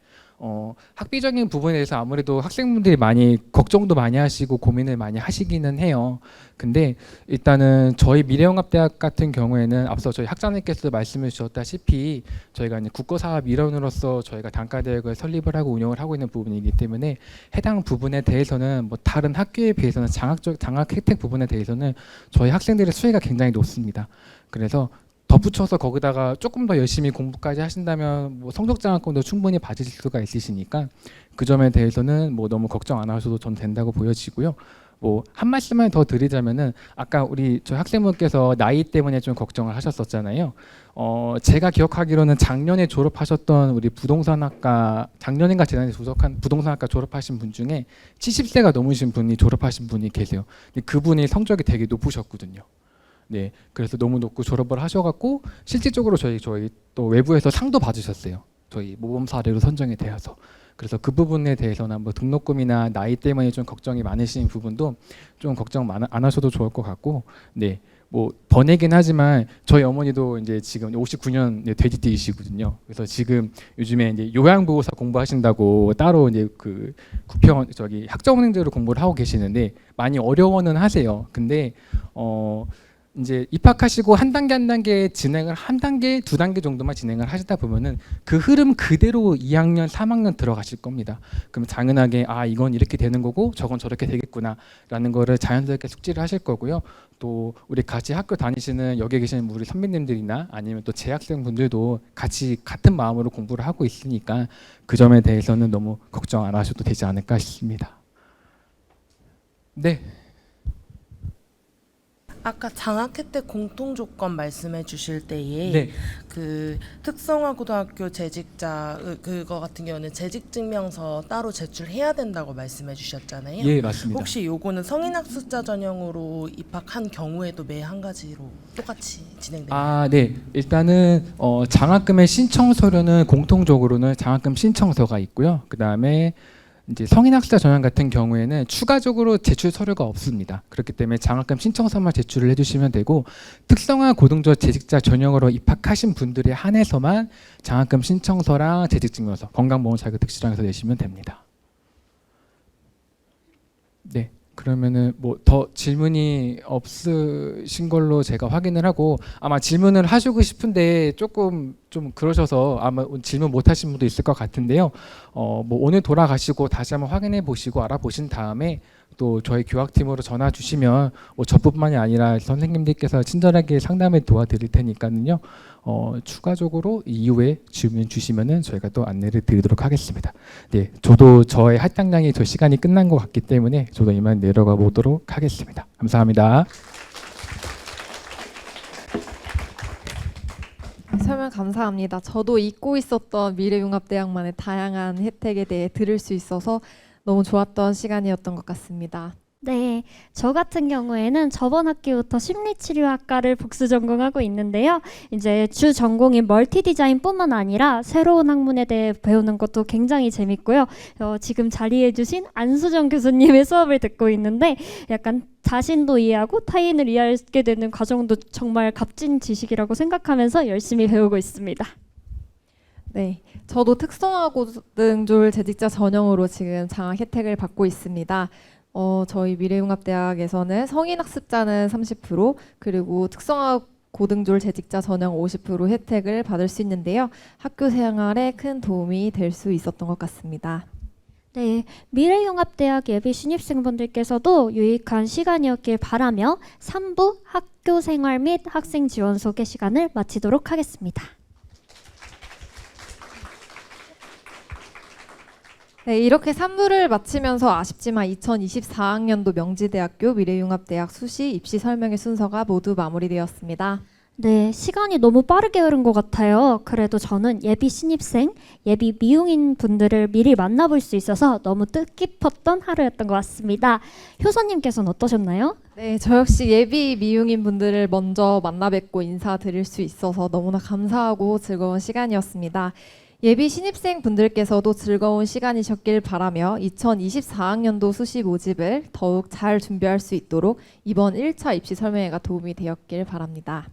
학비적인 부분에 대해서 아무래도 학생분들이 많이 걱정도 많이 하시고 고민을 많이 하시기는 해요. 근데 일단은 저희 미래융합대학 같은 경우에는 앞서 저희 학장님께서 말씀해 주셨다시피 저희가 이제 국가사업 일원으로서 저희가 단과대학을 설립을 하고 운영을 하고 있는 부분이기 때문에 해당 부분에 대해서는 뭐 다른 학교에 비해서는 장학 혜택 부분에 대해서는 저희 학생들의 수혜가 굉장히 높습니다. 그래서 덧붙여서 거기다가 조금 더 열심히 공부까지 하신다면 뭐 성적 장학금도 충분히 받으실 수가 있으시니까 그 점에 대해서는 뭐 너무 걱정 안 하셔도 전 된다고 보여지고요. 뭐 한 말씀만 더 드리자면은 아까 우리 저희 학생분께서 나이 때문에 좀 걱정을 하셨었잖아요. 제가 기억하기로는 작년에 졸업하셨던 우리 부동산학과 작년인가 재작년에 졸업한 부동산학과 졸업하신 분 중에 70세가 넘으신 분이 졸업하신 분이 계세요. 근데 그분이 성적이 되게 높으셨거든요. 네, 그래서 너무 높고 졸업을 하셔갖고 실질적으로 저희 또 외부에서 상도 받으셨어요. 저희 모범 사례로 선정이 되어서. 그래서 그 부분에 대해서는 뭐 등록금이나 나이 때문에 좀 걱정이 많으신 부분도 좀 걱정 안 하셔도 좋을 것 같고, 네, 뭐 번외긴 하지만 저희 어머니도 이제 지금 59년 돼지띠이시거든요. 그래서 지금 요즘에 이제 요양보호사 공부하신다고 따로 이제 그 구평 학점은행제로 공부를 하고 계시는데 많이 어려워는 하세요. 근데 이제 입학하시고 한 단계 진행을 한 단계, 두 단계 정도만 진행을 하시다 보면은 그 흐름 그대로 2학년, 3학년 들어가실 겁니다. 그럼 당연하게 이건 이렇게 되는 거고 저건 저렇게 되겠구나라는 거를 자연스럽게 숙지를 하실 거고요. 또 우리 같이 학교 다니시는 여기 계시는 우리 선배님들이나 아니면 또 재학생분들도 같이 같은 마음으로 공부를 하고 있으니까 그 점에 대해서는 너무 걱정 안 하셔도 되지 않을까 싶습니다. 네. 아까 장학 혜택 공통 조건 말씀해 주실 때에 네. 그 특성화 고등학교 재직자 그거 같은 경우는 재직 증명서 따로 제출해야 된다고 말씀해 주셨잖아요. 예, 맞습니다. 혹시 요거는 성인 학습자 전형으로 입학한 경우에도 매 한 가지로 똑같이 진행되나요? 네. 일단은 장학금의 신청 서류는 공통적으로는 장학금 신청서가 있고요. 그다음에 이제 성인 학습자 전형 같은 경우에는 추가적으로 제출 서류가 없습니다. 그렇기 때문에 장학금 신청서만 제출을 해주시면 되고 특성화 고등조 재직자 전형으로 입학하신 분들에 한해서만 장학금 신청서랑 재직증명서, 건강보험 자격특실장에서 내시면 됩니다. 네. 그러면은 뭐 더 질문이 없으신 걸로 제가 확인을 하고 아마 질문을 하시고 싶은데 조금 좀 그러셔서 아마 질문 못 하신 분도 있을 것 같은데요. 뭐 오늘 돌아가시고 다시 한번 확인해 보시고 알아보신 다음에 또 저희 교학팀으로 전화 주시면 뭐 저뿐만이 아니라 선생님들께서 친절하게 상담을 도와드릴 테니까는요. 추가적으로 이후에 질문 주시면은 저희가 또 안내를 드리도록 하겠습니다. 네, 저도 저의 할당량이 저 시간이 끝난 것 같기 때문에 저도 이만 내려가 보도록 하겠습니다. 감사합니다. 설명 감사합니다. 저도 잊고 있었던 미래융합대학만의 다양한 혜택에 대해 들을 수 있어서 너무 좋았던 시간이었던 것 같습니다. 네, 저 같은 경우에는 저번 학기부터 심리치료학과를 복수 전공하고 있는데요. 이제 주 전공인 멀티 디자인뿐만 아니라 새로운 학문에 대해 배우는 것도 굉장히 재밌고요. 지금 자리해주신 안수정 교수님의 수업을 듣고 있는데 약간 자신도 이해하고 타인을 이해하게 되는 과정도 정말 값진 지식이라고 생각하면서 열심히 배우고 있습니다. 네, 저도 특성화고등졸 재직자 전형으로 지금 장학 혜택을 받고 있습니다. 저희 미래융합대학에서는 성인학습자는 30% 그리고 특성화고등졸 재직자 전형 50% 혜택을 받을 수 있는데요. 학교 생활에 큰 도움이 될 수 있었던 것 같습니다. 네, 미래융합대학 예비 신입생분들께서도 유익한 시간이었길 바라며 3부 학교 생활 및 학생 지원 소개 시간을 마치도록 하겠습니다. 네, 이렇게 3부를 마치면서 아쉽지만 2024학년도 명지대학교 미래융합대학 수시 입시 설명회 순서가 모두 마무리되었습니다. 네, 시간이 너무 빠르게 흐른 것 같아요. 그래도 저는 예비 신입생, 예비 미용인 분들을 미리 만나볼 수 있어서 너무 뜻깊었던 하루였던 것 같습니다. 효선님께서는 어떠셨나요? 네, 저 역시 예비 미용인 분들을 먼저 만나 뵙고 인사드릴 수 있어서 너무나 감사하고 즐거운 시간이었습니다. 예비 신입생 분들께서도 즐거운 시간이셨길 바라며 2024학년도 수시 모집을 더욱 잘 준비할 수 있도록 이번 1차 입시 설명회가 도움이 되었길 바랍니다.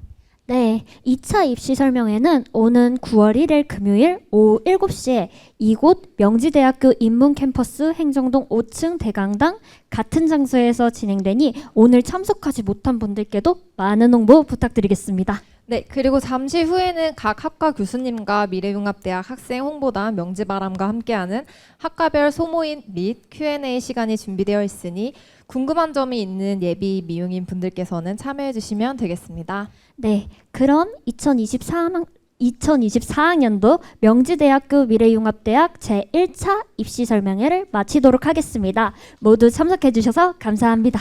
네, 2차 입시 설명회는 오는 9월 1일 금요일 오후 7시에 이곳 명지대학교 인문캠퍼스 행정동 5층 대강당 같은 장소에서 진행되니 오늘 참석하지 못한 분들께도 많은 홍보 부탁드리겠습니다. 네, 그리고 잠시 후에는 각 학과 교수님과 미래융합대학 학생 홍보단 명지바람과 함께하는 학과별 소모임 및 Q&A 시간이 준비되어 있으니 궁금한 점이 있는 예비 미용인 분들께서는 참여해 주시면 되겠습니다. 네, 그럼 2024학년도 명지대학교 미래융합대학 제1차 입시 설명회를 마치도록 하겠습니다. 모두 참석해 주셔서 감사합니다.